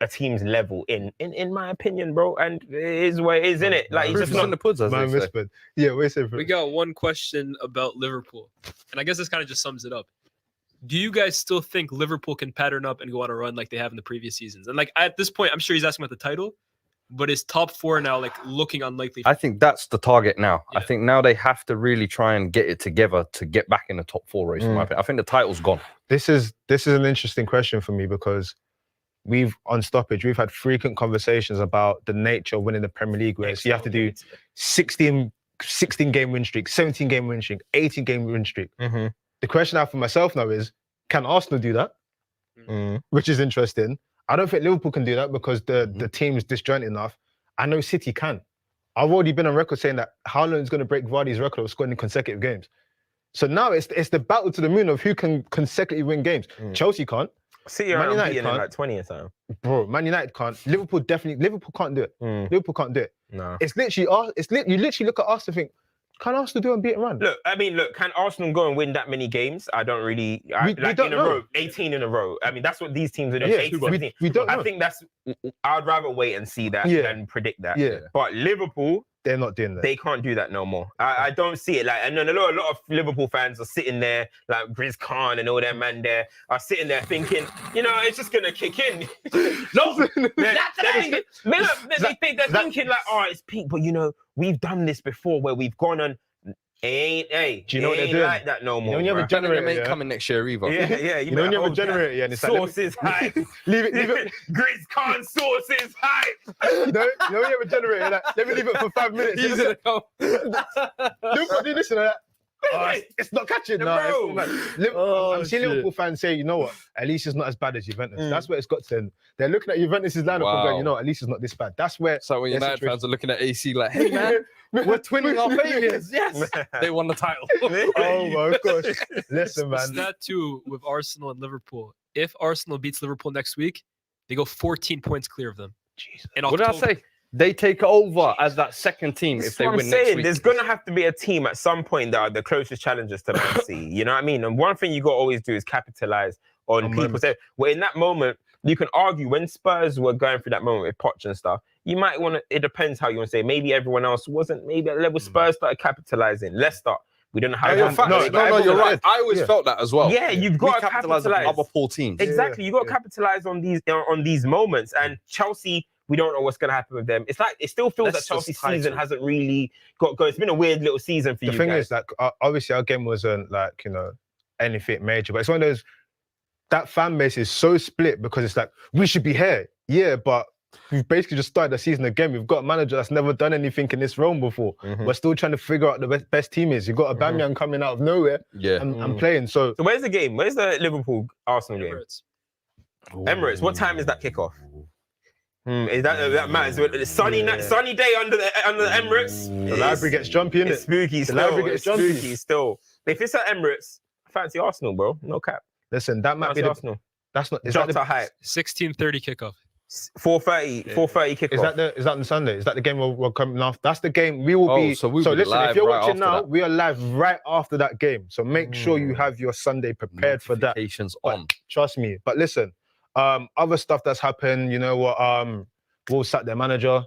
a team's level in my opinion, bro. And it is what it is, innit? Like, he's just not in the puds, as Man they say. whispered. Yeah, We got one question about Liverpool, and I guess this kind of just sums it up. Do you guys still think Liverpool can pattern up and go on a run like they have in the previous seasons? And like at this point, I'm sure he's asking about the title, but is top 4 now like looking unlikely? I think that's the target now. Yeah. I think now they have to really try and get it together to get back in the top 4 race. In my opinion. I think the title's gone. This is an interesting question for me because on Stoppage, we've had frequent conversations about the nature of winning the Premier League, where you have to do 16 game win streak, 17 game win streak, 18 game win streak. Mm-hmm. The question I have for myself now is, can Arsenal do that? Which is interesting. I don't think Liverpool can do that because the team is disjointed enough. I know City can. I've already been on record saying that Haaland is going to break Vardy's record of scoring in consecutive games. So now it's the battle to the moon of who can consecutively win games. Chelsea can't. City are unbeaten in like 20 or something. Bro, Man United can't. Liverpool can't do it. Liverpool can't do it. No. It's literally, you literally look at Arsenal and think, can Arsenal do unbeaten run? Look, can Arsenal go and win that many games? I don't really, We don't in a know. row, 18 in a row. I mean, that's what these teams are doing. Yeah, 18, we don't know. I think I'd rather wait and see that than predict that. Yeah. But Liverpool, They're not doing that. they can't do that no more. I don't see it. Like, and then a lot of Liverpool fans are sitting there, like Grizz Khan and all that man there, are sitting there thinking, it's just gonna kick in. No, they're thinking like, oh, it's peak, but we've done this before where we've gone on. Do you know what they're doing? Like that no more. when you have a bruh. generator, ain't yeah? coming next year either. Yeah. You know when you have a generator, and it's like, Sources high. leave it. Grizz Khan sources high. You know when you have a generator, like, let me leave it for 5 minutes. He's gonna come. Liverpool do this and that. Oh, it's not catching. No, I'm seeing Liverpool fans say, you know what? At least it's not as bad as Juventus. That's where it's got to. They're looking at Juventus's lineup and going, at least it's not this bad. That's where. So when United fans are looking at AC like, hey man, we're twinning our failures. Yes, they won the title. Oh my gosh! Listen, man. Stat 2 with Arsenal and Liverpool. If Arsenal beats Liverpool next week, they go 14 points clear of them. Jesus. What did I say? They take over as that second team if they win next week. There's going to have to be a team at some point that are the closest challengers to Man City. You know what I mean? And one thing you got to always do is capitalize on people. Well, in that moment, you can argue when Spurs were going through that moment with Poch and stuff, you might want to, it depends how you want to say, maybe everyone else wasn't, maybe at level Spurs started capitalizing. Leicester, we don't know how. No, you're right. I always felt that as well. Yeah, you've got to capitalize on other poor teams. Exactly, you've got to capitalize on these moments. And Chelsea, we don't know what's going to happen with them. It's like, it still feels that Chelsea's season hasn't really got going. It's been a weird little season for you guys. The thing is, like, obviously our game wasn't like, anything major, but it's one of those, that fan base is so split because it's like, we should be here. Yeah, but we've basically just started the season again. We've got a manager that's never done anything in this realm before. We're still trying to figure out the best team is. You've got a Aubameyang coming out of nowhere and playing. So where's the game? Where's the Liverpool-Arsenal game? Emirates. What time is that kickoff? Is that matters? It's sunny day under the Emirates. The library gets jumpy, innit? It's spooky still. The library gets jumpy. Spooky still. If it's at Emirates, I fancy Arsenal, bro. No cap. Listen, that might be Arsenal. That's not. Jota hype. 16:30 kickoff. 4:30 kickoff. Is that on Sunday? Is that the game we're coming off? That's the game we will be. So listen, if you're watching now, that. we are live right after that game. So make sure you have your Sunday prepared for that. Notifications on. Trust me. But listen, other stuff that's happened. You know what? Wolves sacked their manager.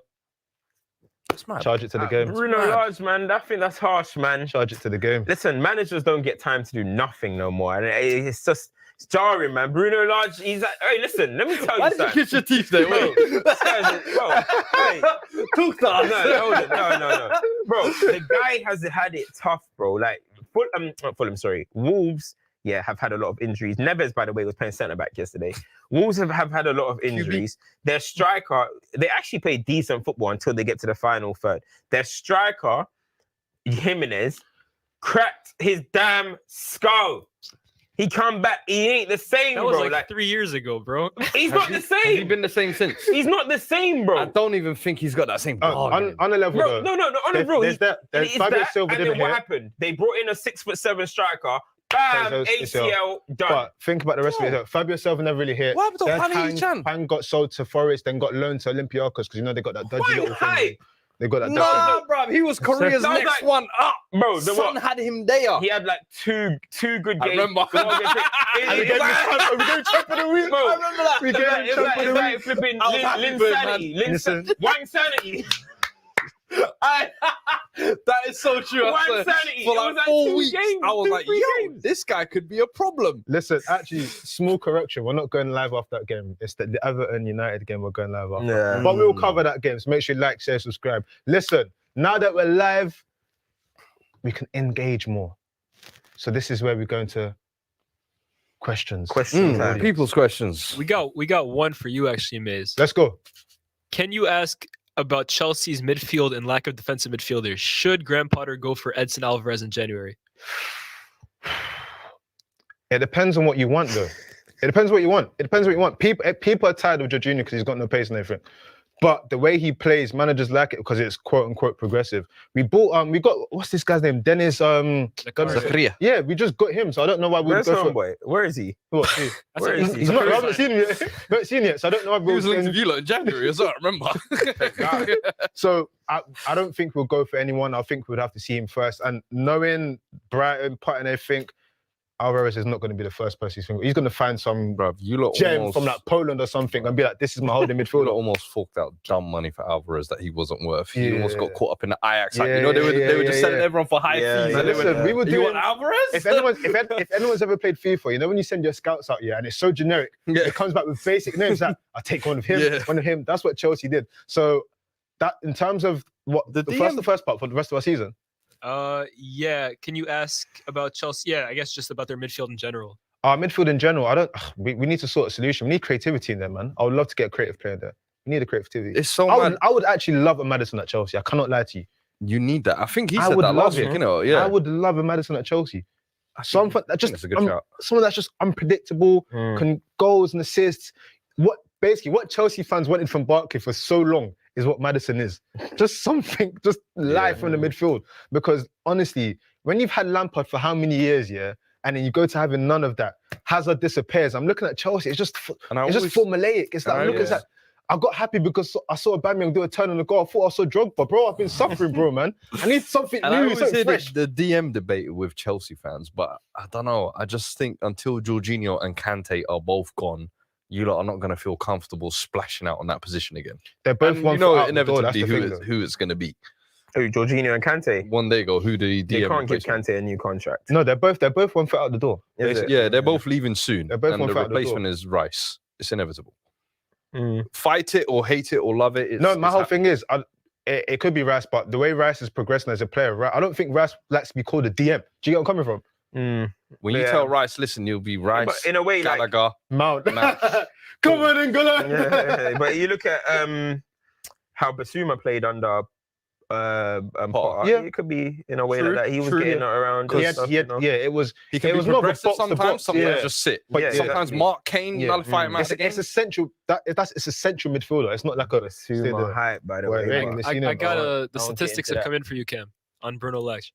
Charge it to the game. Bruno Lage, man. I think that's harsh, man. Charge it to the game. Listen, managers don't get time to do nothing no more. And it's just jarring, man. Bruno Lage, he's like, hey, listen, let me tell you something. Why did you kiss your teeth there? Wait. Hey. Talk to us. No, hold it. No. Bro, the guy has had it tough, bro. Like, Wolves, have had a lot of injuries. Neves, by the way, was playing centre-back yesterday. Wolves have had a lot of injuries. Their striker, they actually play decent football until they get to the final third. Their striker, Jimenez, cracked his damn skull. He come back. He ain't the same, That was bro. like 3 years ago, bro. He's not the Has he same. been the same since? He's not the same, bro. I don't even think he's got that same bargain. On a level, Bro, though. no, on the real. There's Fabio Silva and then didn't what hit. happened? They brought in a 6'7" striker. Bam, ACL, done. But think about the rest of it. Fabio Silva never really hit. What happened to Hwang Hee-chan? Hwang got sold to Forest, then got loaned to Olympiacos because you know they got that dodgy Hwang little High. thing. They got that. Nah, bruv, he was Korea's That was next like- one up. Bro, The the Son what? had him there. He had like two good games. I remember. The one against- And we gave him champ of the week. Bro, I remember that. We gave him it's champ of the like week. flipping I was happy Lin for him, Sanity. Listen. Wang Sanity. That is so true. I Wang swear. Sanity. For It like was like 4 2 weeks, games, I was 2, like, 3 yo, games. this guy could be a problem. Listen, actually, small correction. We're not going live after that game. It's the Everton United game we're going live after. Yeah. But we'll cover that game. So make sure you like, share, subscribe. Listen, now that we're live, we can engage more. So this is where we're going to questions. Question time. People's questions. We got one for you actually, Maze. Let's go. Can you ask about Chelsea's midfield and lack of defensive midfielders? Should Graham Potter go for Edson Alvarez in January? It depends on what you want, though. It depends what you want. It depends what you want. People are tired of Jorginho because he's got no pace and everything. But the way he plays, managers like it because it's quote unquote progressive. We got what's this guy's name? Dennis Zakaria. Yeah, we just got him, so I don't know why we Where's go for. homeboy? Where is he? What? Where is he? He's not. I haven't seen him yet. Haven't seen him yet, so I don't know why He we're was linked to saying. Villa in January as well, I remember. So I don't think we'll go for anyone. I think we'd have to see him first. And knowing Brighton, Potter and everything, Alvarez is not going to be the first person he's going to find some Bruv, you lot gem almost, from like Poland or something and be like, this is my holding you lot midfielder. almost forked out dumb money for Alvarez that he wasn't worth. He almost Yeah. got caught up in the Ajax. Like, Yeah, you know, they were just yeah, selling yeah. everyone for high Yeah, fees. yeah, and they Listen, were, we were you doing. want Alvarez? If anyone's ever played FIFA, you know when you send your scouts out, yeah, and it's so generic, Yeah. it comes back with basic names. Like, I'll take one of him, Yeah. one of him. That's what Chelsea did. So that in terms of what The the first part for the rest of our season. Yeah. Can you ask about Chelsea? Yeah, I guess just about their midfield in general. Our midfield in general, we need to sort a solution. We need creativity in there, man. I would love to get a creative player there. We need a creativity. It's so I mad. would actually love a Madison at Chelsea. I cannot lie to you. You need that. I think he I said would that love last it. week, you know? Yeah. I would love a Madison at Chelsea. Someone that just that's a good shout. someone that's just unpredictable, can goals and assists. What Chelsea fans wanted from Barkley for so long is what Madison is. Just something, just life from the midfield. Because honestly, when you've had Lampard for how many years, yeah, and then you go to having none of that, Hazard disappears. I'm looking at Chelsea. It's just formulaic. It's like look at that. I got happy because I saw Aubameyang do a turn on the goal. I thought I saw Drogba, bro. I've been suffering, bro, man. I need something And I new, always something hear fresh. the DM debate with Chelsea fans, but I don't know. I just think until Jorginho and Kante are both gone, you lot are not going to feel comfortable splashing out on that position again. They're both And one you know foot out the door, that's inevitably the thing, who it's going to be. Who, Jorginho and Kante? One day ago, who the They DM can't give replacement. Kante a new contract. No, they're both one foot out the door. Is it? Yeah, they're both leaving soon. They're both and one the foot out the door. replacement is Rice. It's inevitable. Mm. Fight it or hate it or love it. No, my whole thing is, it could be Rice, but the way Rice is progressing as a player, right? I don't think Rice likes to be called a DM. Do you get where I'm coming from? Mm. When you Yeah. tell Rice, listen, you'll be Rice, But in a way, like, Gallagher. Mount. Mount. Come on and go on. yeah, but you look at how Basuma played under Potter. Yeah. It could be in a way True, like that. He was true, getting yeah. around. He and had, stuff, he had, you know? yeah, it was. He can It be was more of a progressive box to sometimes. box, Sometimes yeah. just sit. But Yeah, Sometimes exactly. Mark Kane, Yeah. nullify him out It's again. essential. It's essential midfielder. It's not like a. Basuma hype, by the Well, way. yeah, but- Seen I him, got I the won't get statistics into have that. come in for you, Cam, on Bruno Lage.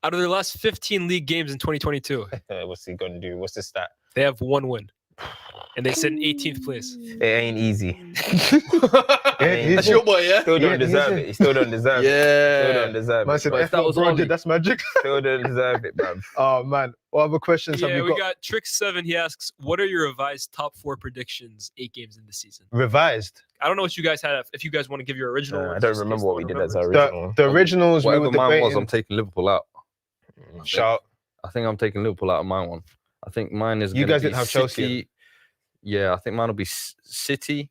Out of their last 15 league games in 2022, What's he gonna do? What's the stat? they have 1 win. And they sit in 18th place. It ain't easy. That's your boy, yeah? Still don't Yeah, deserve he's it. He still don't deserve it. Still Yeah. don't deserve Man it. said, bro. F what was bro Ollie. did, that's magic. Still don't deserve it, bruv. Oh man, what other questions Yeah, have we we got? got Trick7. He asks, what are your revised top 4 predictions 8 games in the season? Revised. I don't know what you guys had. If you guys want to give your original I ones, don't just in remember case what no we one did as our remembers. original. The originals we Whatever were mine was, debating. I'm taking Liverpool out. Shout. I think I'm taking Liverpool out of my one. I think mine is. You gonna guys be didn't have Chelsea in. City. Yeah, I think mine will be City,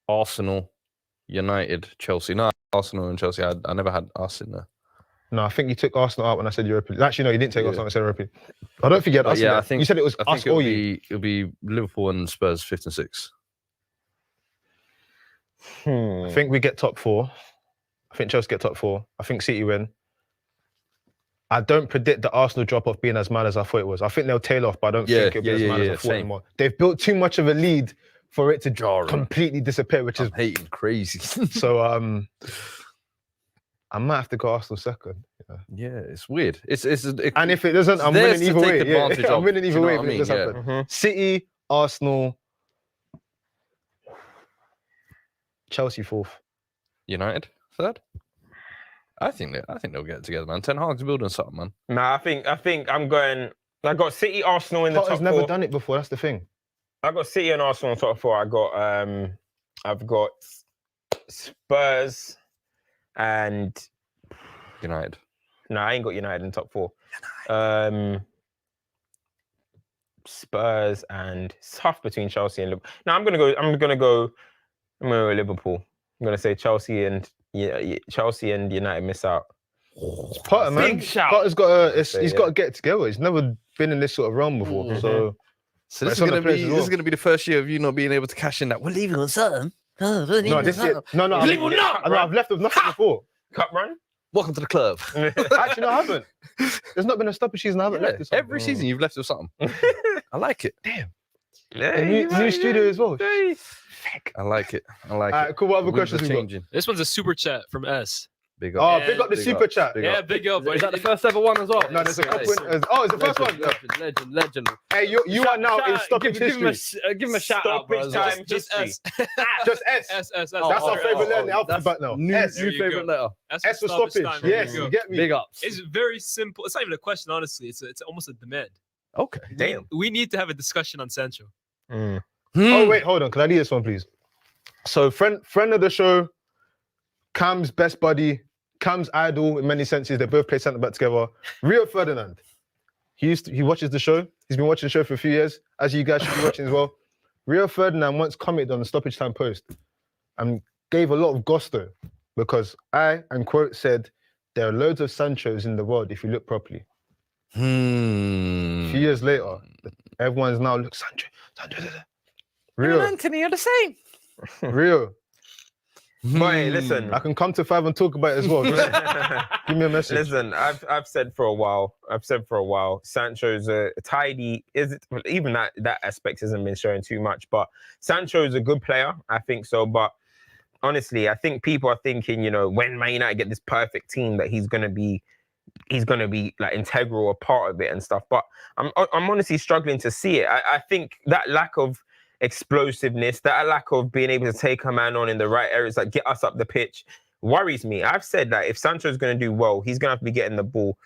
Arsenal, United, Chelsea. No, Arsenal and Chelsea. I never had us in there. No, I think you took Arsenal out when I said European. Actually, no, you didn't take Yeah. Arsenal when I said European. I don't think you had But us. in yeah, there. I think you said it was I us think it'll or you. be Liverpool and Spurs 5th and 6th. I think we get top 4. I think Chelsea get top 4. I think City win. I don't predict the Arsenal drop-off being as mad as I thought it was. I think they'll tail off, but I don't think it'll be as mad as I thought anymore. They've built too much of a lead for it to completely disappear, which is hating crazy. So I might have to go Arsenal second. Yeah, it's weird. And if it doesn't, I'm winning either way. Yeah. I'm winning either way if it does happen. City, Arsenal, Chelsea fourth. United third. I think they'll get it together, man. Ten Hag's building something, man. Nah, I think I'm going. I got City, Arsenal in the top four. Potter's never done it before. That's the thing. I got City and Arsenal in the top four. I've got Spurs and United. No, I ain't got United in the top four. Spurs and it's tough between Chelsea and Liverpool. No, I'm gonna go Liverpool. I'm gonna say Chelsea and United miss out. It's Potter, man. Big shout. Potter's got he's got to get it together. He's never been in this sort of realm before. So this is gonna be the first year of you not being able to cash in that. We're leaving on something. No, this year, no. I've left with nothing before. Cup run. Welcome to the club. Actually, no, I haven't. There's not been a stoppage season. I haven't left this. Every season you've left with something. I like it. Damn. Yeah, new studio as well. I like it. Alright, cool. What other questions we got? This one's a super chat from S. Big up. Oh, big up the super chat. Yeah, big up. Is that the first ever one as well? No, there's a couple. It's the first one. Legend. Hey, you are now in stoppage history. Give him a shout out, bro. Just S. Just S. S. That's our favorite letter in the alphabet now. New favorite letter. S for stoppage. Yes, you get me. Big ups. It's very simple. It's not even a question, honestly. It's almost a demand. Okay. Damn. We need to have a discussion on Sancho. Oh wait, hold on. Can I do this one, please? So friend of the show, Cam's best buddy, Cam's idol in many senses. They both play centre back together. Rio Ferdinand. He watches the show. He's been watching the show for a few years, as you guys should be watching as well. Rio Ferdinand once commented on the Stoppage Time post and gave a lot of gusto because I, and quote, said, there are loads of Sanchos in the world if you look properly. A few years later, everyone's now look Sancho. Rio. Anthony, you're the same. Rio. But hey, listen, I can come to 5 and talk about it as well. Give me a message. Listen, I've said for a while. Sancho's a tidy. Even that aspect hasn't been showing too much. But Sancho's a good player. I think so. But honestly, I think people are thinking, when Man United get this perfect team, that he's gonna be like integral, a part of it and stuff. But I'm honestly struggling to see it. I think that lack of explosiveness, that lack of being able to take a man on in the right areas, like get us up the pitch, worries me. I've said that if Sancho's going to do well, he's going to have to be getting the ball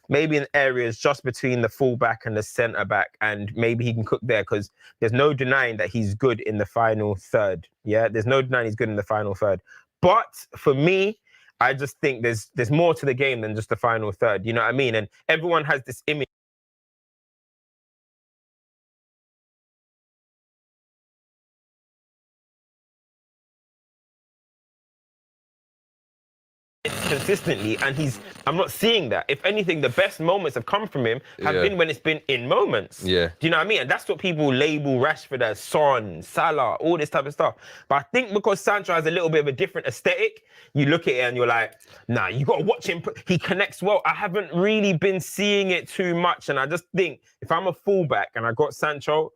maybe in areas just between the fullback and the centre back, and maybe he can cook there, because there's no denying that he's good in the final third. Yeah, there's no denying he's good in the final third. But for me, I just think there's more to the game than just the final third. You know what I mean? And everyone has this image. Consistently, and I'm not seeing that. If anything, the best moments have come from him have been when it's been in moments. Yeah. Do you know what I mean? And that's what people label Rashford as, Son, Salah, all this type of stuff. But I think because Sancho has a little bit of a different aesthetic, you look at it and you're like, nah, you got to watch him. He connects well. I haven't really been seeing it too much. And I just think if I'm a fullback and I got Sancho,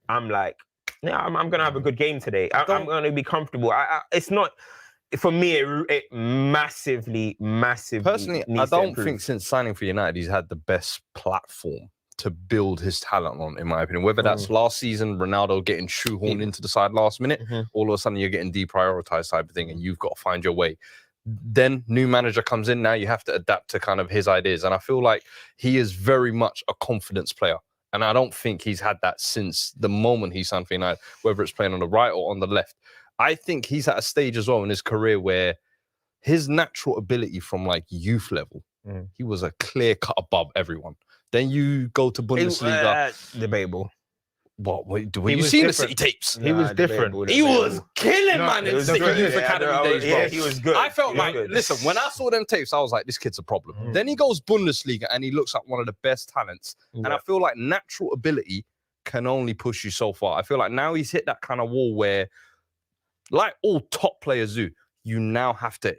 I'm like, yeah, I'm going to have a good game today. I'm going to be comfortable. It's not... For me, it massively. Personally, I don't think since signing for United, he's had the best platform to build his talent on, in my opinion. Whether that's last season, Ronaldo getting shoehorned into the side last minute, all of a sudden you're getting deprioritized type of thing, and you've got to find your way. Then new manager comes in, now you have to adapt to kind of his ideas. And I feel like he is very much a confidence player. And I don't think he's had that since the moment he signed for United, whether it's playing on the right or on the left. I think he's at a stage as well in his career where his natural ability from like youth level, he was a clear cut above everyone. Then you go to Bundesliga. Debatable. What? When you seen the City tapes? He was different. He was killing, man, in City Youth Academy days, bro. Yeah, he was good. I felt like, listen, when I saw them tapes, I was like, this kid's a problem. Then he goes Bundesliga and he looks like one of the best talents. And I feel like natural ability can only push you so far. I feel like now he's hit that kind of wall where, like all top players do, you now have to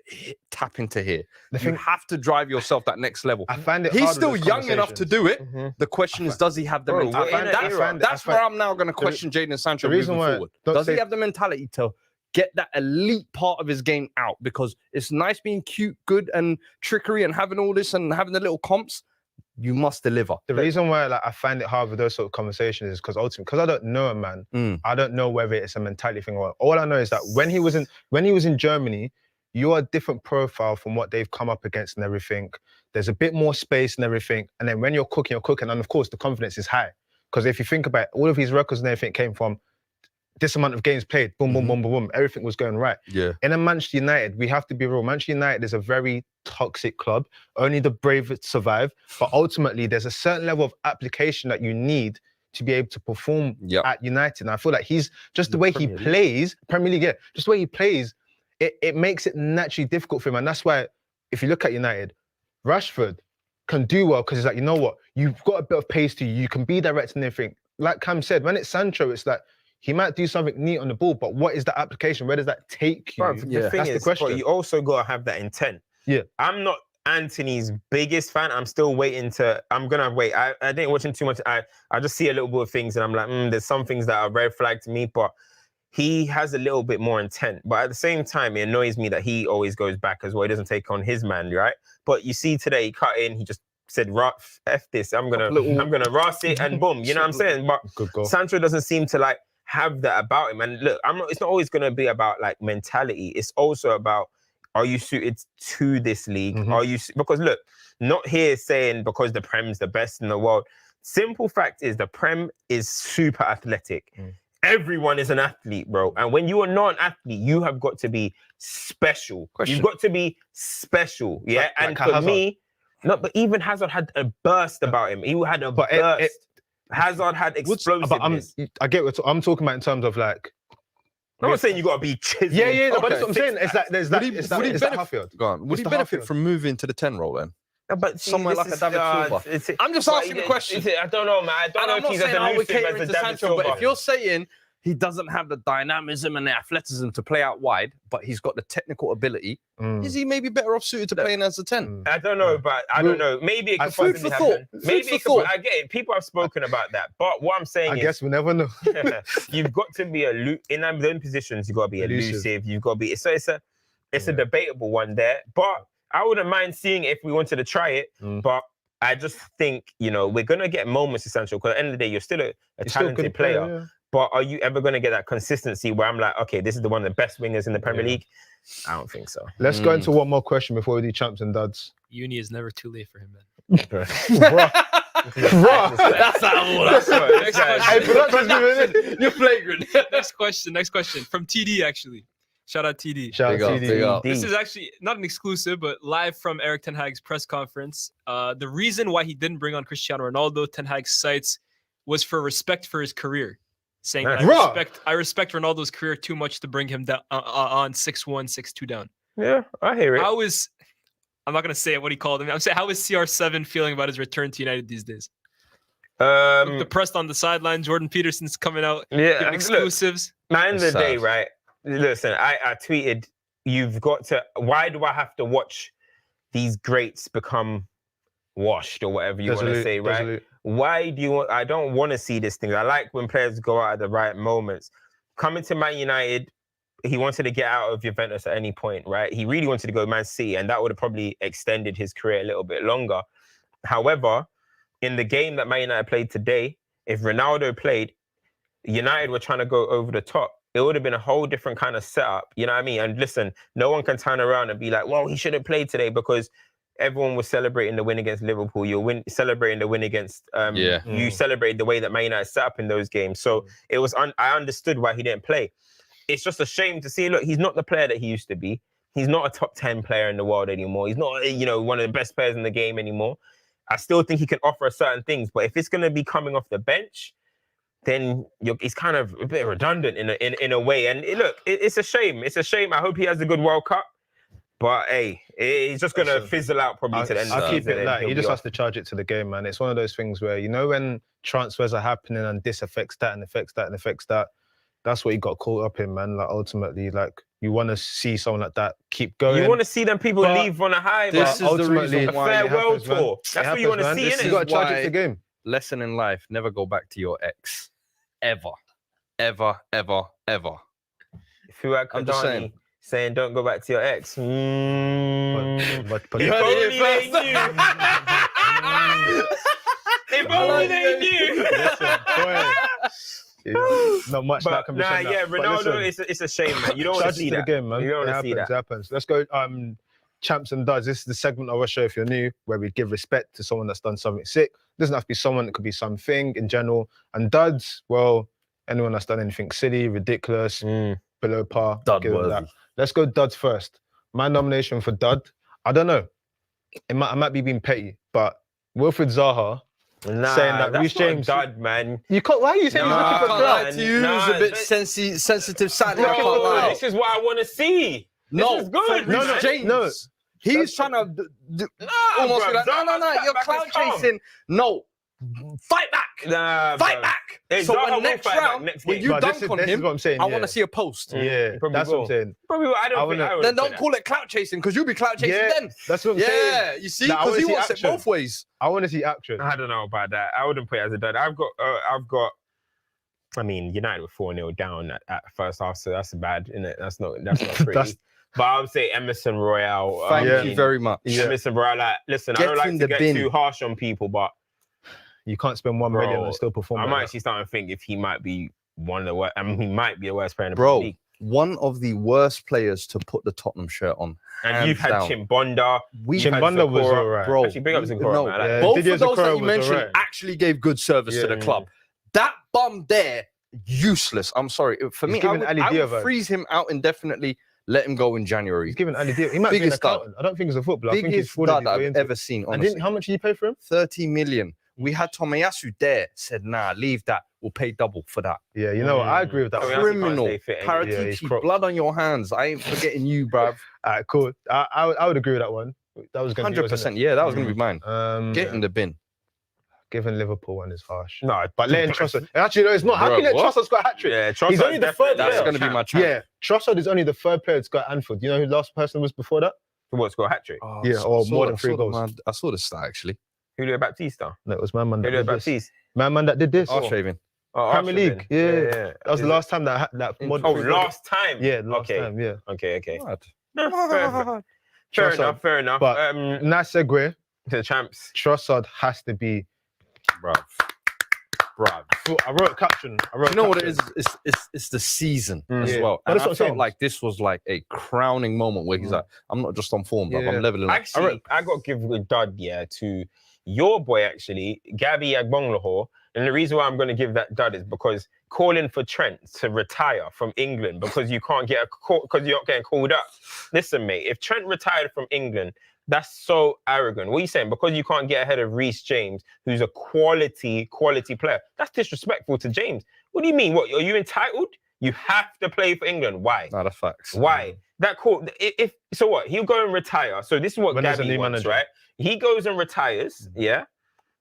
tap into here. The You thing- have to drive yourself that next level. I find it He's hard with still those young enough to conversations. do it. The question is, does he have the Bro, mentality? we're in an era. That's where I'm now going to question Jadon Sancho moving forward. Does he have the mentality to get that elite part of his game out? Because it's nice being cute, good, and trickery, and having all this and having the little comps. You must deliver. The reason why I find it hard with those sort of conversations is because ultimately, because I don't know a man, I don't know whether it's a mentality thing or all I know is that when he was in Germany, you're a different profile from what they've come up against and everything. There's a bit more space and everything. And then when you're cooking, and of course the confidence is high. Because if you think about it, all of his records and everything came from this amount of games played, boom, boom, boom, boom, boom. Everything was going right. Yeah. In a Manchester United, we have to be real. Manchester United is a very toxic club. Only the brave survive. But ultimately, there's a certain level of application that you need to be able to perform at United. And I feel like he's just the way he plays, Premier League, just the way he plays, it makes it naturally difficult for him. And that's why, if you look at United, Rashford can do well because he's like, you know what? You've got a bit of pace to you. You can be direct and everything. Like Cam said, when it's Sancho, it's like, he might do something neat on the ball, but what is the application? Where does that take you? Bro, the thing That's is, the question. but you also got to have that intent. Yeah. I'm not Anthony's biggest fan. I'm still waiting to, I'm going to wait. I didn't watch him too much. I just see a little bit of things and I'm like, there's some things that are red flag to me, but he has a little bit more intent. But at the same time, it annoys me that he always goes back as well. He doesn't take on his man, right? But you see today, he cut in, he just said, F this, I'm gonna Ross it and boom, you know what I'm saying? But Sancho doesn't seem to like have that about him. And look, it's not always gonna be about like mentality. It's also about, are you suited to this league? Are you, because look, not here saying because the Prem's the best in the world. Simple fact is the Prem is super athletic. Everyone is an athlete, bro. And when you are not an athlete, you have got to be special. You've got to be special, yeah? And for me, but even Hazard had a burst about him. He had a burst. Hazard had explosiveness. I get what I'm talking about in terms of like, I'm not saying you got to be chiseled. Yeah, but that's what I'm saying. It's like, there's that, would he benefit from moving to the 10 role then? But somewhere like a David Silva. I'm just asking the question. I don't know, man. I don't know if he's as elusive as a David Silva. But if you're saying he doesn't have the dynamism and the athleticism to play out wide, but he's got the technical ability, is he maybe better off suited to playing as a 10? I don't know, but I don't know. Maybe it could possibly happen. Maybe it could. I get it. People have spoken about that. But what I'm saying is, I guess we never know. You've got to be in them positions. You've got to be elusive. You've got to be. So it's a debatable one there. But I wouldn't mind seeing it if we wanted to try it. But I just think, we're going to get moments essential because at the end of the day, you're still a talented player. But are you ever going to get that consistency where I'm like, okay, this is one of the best wingers in the Premier League? I don't think so. Let's go into one more question before we do champs and duds. Uni is never too late for him, Bro. man. That's all. You're flagrant. Next question. From TD, actually. Shout out TD. Shout out TD. This is actually not an exclusive, but live from Eric Ten Hag's press conference. The reason why he didn't bring on Cristiano Ronaldo, Ten Hag cites, was for respect for his career. Saying that I respect Ronaldo's career too much to bring him down on 6-1, 6-2 down. Yeah, I hear it. I'm not going to say what he called him. I'm saying, how is CR7 feeling about his return to United these days? Depressed on the sideline. Jordan Peterson's coming out. Giving exclusives. Look, at the end of the day, right? Listen, I tweeted, why do I have to watch these greats become washed or whatever you want to say, right? Why do you want, I don't want to see this thing. I like when players go out at the right moments. Coming to Man United, he wanted to get out of Juventus at any point, right? He really wanted to go Man City, and that would have probably extended his career a little bit longer. However, in the game that Man United played today, if Ronaldo played, United were trying to go over the top. It would have been a whole different kind of setup, you know what I mean? And listen, no one can turn around and be like, well, he should have played today because everyone was celebrating the win against Liverpool. You're celebrating the win against, you celebrated the way that Man United set up in those games. So it was, I understood why he didn't play. It's just a shame to see, look, he's not the player that he used to be. He's not a top 10 player in the world anymore. He's not, one of the best players in the game anymore. I still think he can offer certain things, but if it's going to be coming off the bench, then it's kind of a bit redundant in a way. And it's a shame. It's a shame. I hope he has a good World Cup. But hey, he's just gonna fizzle out probably to the end of the season. I'll keep it light. He just has to charge it to the game, man. It's one of those things where, when transfers are happening and this affects that and affects that and affects that, that's what he got caught up in, man. Like ultimately, like You want to see someone like that keep going. You want to see them people But leave on a high, This man. is the reason A why it farewell happens, man. tour. That's what you want to see, This innit? You got to charge it why- to the game. Lesson in life: never go back to your ex, ever, ever, ever, ever. If you had I'm just Kadani saying don't go back to your ex. But You If heard only it they here knew. If only they knew. Listen, boy, not much that But can be nah, said yeah, now. But Ronaldo, listen, it's a shame, man. You don't want to charge it see to the that. game, man. You don't It want to see happens, that. it happens. Let's go. Champs and duds. This is the segment I will show if you're new, where we give respect to someone that's done something sick. It doesn't have to be someone. It could be something in general. And duds, well, anyone that's done anything silly, ridiculous, below par. Dud give them worthy. that. Let's go duds first. My nomination for dud, I don't know. I might be being petty, but Wilfried Zaha Nah, saying that that's Reece not a James. dud, man. You can't. Why are you saying he's Nah, looking for I can't lie clout? to you. Nah, It's a bit but- sensitive Saturday. I can't Bro, lie. this is what I want to see. No, is good, for man. Reece James. No. He's trying to almost bruv, be like, no, Zaha's you're back clout is calm. chasing. No, fight back. Nah, Fight bruv. back. Hey, So Zaha when will next fight back round, next when game. you But dunk on this is him, what I'm saying. I yeah. want to see a post. Yeah, he probably that's what I'm will. saying. Probably, I I don't think wanna- I would Then put don't that. call it clout chasing because you'll be clout chasing Yeah, then. that's what I'm saying. Yeah, you see, Nah, I because wanna he see wants it action. both ways. I want to see action. I don't know about that. I wouldn't put it as a dud. I've got. I mean, United were 4-0 down at first half, so that's bad, isn't it? That's not pretty. That's- But I would say Emerson Royale. Thank Yeah. you very much. Yeah. Emerson Royale. Like, listen, I Get don't like in to the get bin. too harsh on people, but You can't spend 1 million and still perform. I'm like actually starting to think if he might be one of the worst. I mean, he might be the worst player in the Bro, Premier League. one of the worst players to put the Tottenham shirt on. And you've had down. Chimbonda. We You've had Chimbonda was Zakora. alright. Bro, Actually, big up Zakora, no, man. I like yeah. both Didier of those that Zakora you was mentioned alright. actually gave good service to the Yeah. club. That bum there, useless. I'm sorry. For He's me, I giving would, Ali I Dia would vibes. freeze him out indefinitely, let him go in January. He's given Ali Dia. He might be an Biggest dud. accountant. I don't think he's a footballer. I think he's Biggest frauded dud his way I've into ever it. seen, And honestly. how much did you pay for him? 30 million. We had Tomiyasu there, said, nah, leave that. We'll pay double for that. Yeah, you know what? I agree with that. Oh, one. yeah. Criminal. stay fit, ain't he? Yeah, he's Paratici, crook. blood on your hands. I ain't forgetting you, bruv. Alright, cool. I would agree with that one. That was going to be yours, 100%. Yeah, that was going to be mine. innit? Get in the bin. Giving Liverpool one is harsh. No, But letting Trossard. Actually, no, it's not. How Bro, can you let what? Trossard score a hat trick? Yeah, He's only the third That's player. going to be my champ. Yeah, Trossard is only the third player that's got Anfield. You know who the last person was before that? What, score a hat trick? Oh, Yeah, I or saw- more I than 3 saw the goals. man- I saw the stat, actually. Julio Baptista. No, it was my man that Julio did this. Baptiste. My man that did this. Arse shaving. Oh, Premier Arsenal League. then. Yeah. That was the last time that more than Oh, 3 goals. last time. Yeah, last Okay. time. Yeah. Okay. What? No, fair enough. Fair enough. But- Nice segue. The champs. Trossard has to be. Bruv. I wrote a caption. You know what it is? It's the season as Yeah. well. But And that's I what I'm felt saying. like this was like a crowning moment where he's like, I'm not just on form, bruv. Yeah. I'm leveling up. Actually, I got to give a dud, to your boy, actually, Gabby Agbonlahor. And the reason why I'm going to give that dud is because calling for Trent to retire from England because you can't get because you're not getting called up. Listen, mate, if Trent retired from England, that's so arrogant. What are you saying? Because you can't get ahead of Reece James, who's a quality player. That's disrespectful to James. What do you mean? What, are you entitled? You have to play for England. Why? Nah, that's facts. Why? That call. If so, what? He'll go and retire. So this is what When there's a Gabby new wants, manager. right? He goes and retires, yeah.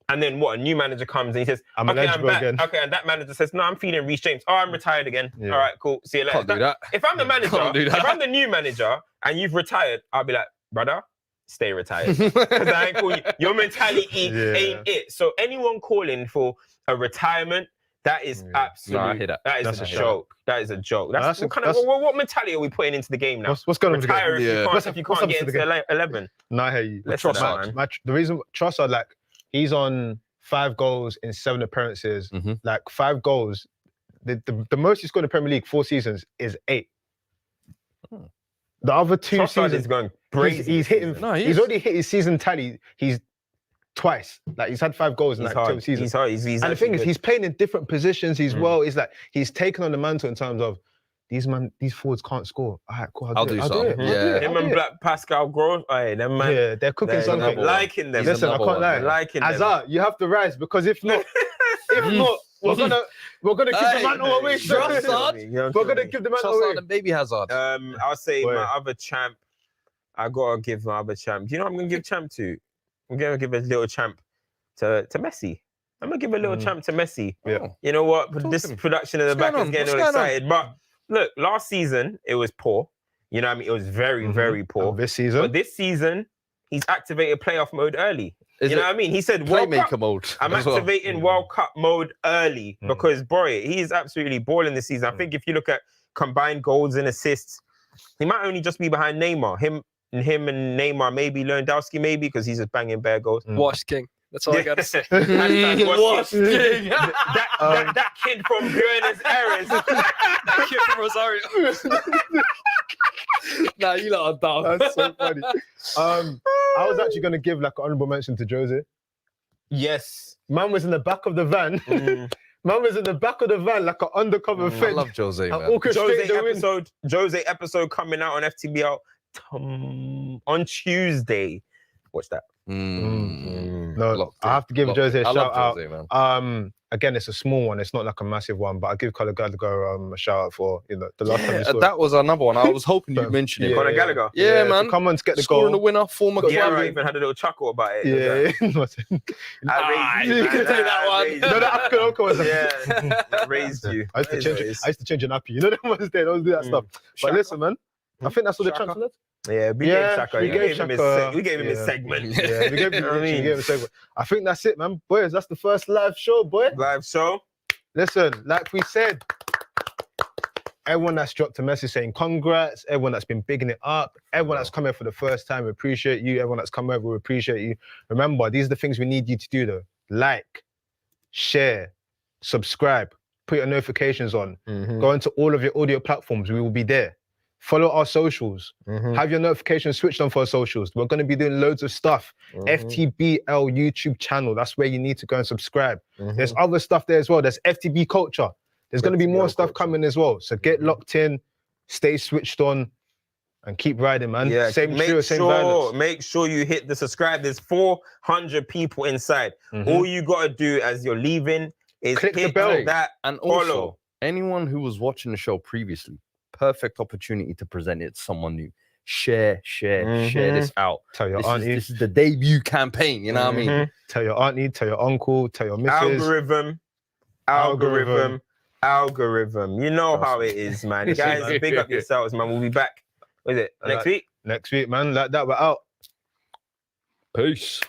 And then what? A new manager comes and he says, I'm eligible back. again. Okay, and that manager says, no, I'm feeding Reece James. Oh, I'm retired again. Yeah. All right, cool. See you later. Can't do that. If I'm the manager, Can't do that. if I'm the new manager and you've retired, I'll be like, brother, stay retired. Because I ain't calling you. Your mentality ain't it. So anyone calling for a retirement, that is absolute. No, I hear that. That is That's a a joke. That is a joke. That's, That's what mentality are we putting into the game now? What's going on with the game? Retire if Yeah. you What's can't, if you what's can't up get to the into 11. No, I hear you. Let's Trossard. do that, man. The reason Trossard, like, he's on 5 goals in 7 appearances. Mhm. Like 5 goals. The most he's scored in the Premier League 4 seasons is 8. The other 2 Trossard seasons, is going crazy. he's hitting. No, he he's is. already hit his season tally. He's twice. Like he's had 5 goals in He's like 2 hard. seasons. He's hard. He's And the actually thing is, good. he's playing in different positions. He's well. It's like he's taken on the mantle in terms of these forwards can't score. All right, cool. I'll do I'll something. do it. Yeah. him and Black Pascal Gross, them man. Yeah, they're cooking They're something. liking them. He's Listen, I another can't one, lie. man. Liking them. Azar, you have to rise because if not, we're gonna give Hey, the mantle away. Trossard. We're gonna give the mantle away. Trossard and Baby Hazard. I'll say Boy. my other champ. I gotta give my other champ. Do you know what I'm gonna give champ to? I'm gonna give a little champ to Messi. I'm gonna give a little champ to Messi. Yeah. You know what? Talk This to me. production in the What's back going is on? getting What's all going on? excited. But look, last season it was poor. You know what I mean? It was very, very poor. And this season, But this season, he's activated playoff mode early. Is you know it what I mean? He said, World playmaker Cup. mode. I'm as well. activating World Cup mode early because, boy, he's absolutely balling this season. I think if you look at combined goals and assists, he might only just be behind Neymar. Him and Neymar, maybe Lewandowski, maybe, because he's just banging bare goals. Wash King. That's all I gotta say. Wash King. that kid from Buenos Aires. That kid from Rosario. Nah, you lot are dumb. that's so funny. I was actually going to give like an honorable mention to Jose. Yes. Man was in the back of the van. Man was in the back of the van like an undercover I thing. love Jose, man. Jose episode coming out on FTBL on Tuesday. Watch that. No, I have to give Jose a shout out. Man. Again, it's a small one. It's not like a massive one, but I give Conor Gallagher a shout out for the last time. That was another one. I was hoping you'd mention it. Conor Gallagher. Yeah, man. Come on, to get the Scoring goal. the winner, former Yeah, I even had a little chuckle about it. Yeah, I you can take that one. No, the African Oka was I raised you. I used to change an nappy. You know that ones there. Don't do that stuff. But listen, man. I think that's all the transfer. Yeah, we gave Shaka. We gave him his segment. Yeah, we gave him a segment. I think that's it, man. Boys, that's the first live show, boy. Live show. Listen, like we said, everyone that's dropped a message saying congrats, everyone that's been bigging it up, everyone that's come here for the first time, we appreciate you. Everyone that's come over, we appreciate you. Remember, these are the things we need you to do though. Like, share, subscribe, put your notifications on, go into all of your audio platforms. We will be there. Follow our socials. Have your notifications switched on for our socials. We're going to be doing loads of stuff. FTBL YouTube channel. That's where you need to go and subscribe. There's other stuff there as well. There's FTB culture. There's going to be more stuff coming as well. So get locked in, stay switched on, and keep riding, man. Yeah, same violence. Make sure you hit the subscribe. There's 400 people inside. All you got to do as you're leaving is click hit the bell. that And follow. also, anyone who was watching the show previously, perfect opportunity to present it to someone new. Share this out. Tell your auntie. This is the debut campaign, you know what I mean? Tell your auntie, tell your uncle, tell your missus. Algorithm. You know how it is, man. Guys, big up yourselves, man. We'll be back. What is it? Next week? Next week, man. Like that, we're out. Peace.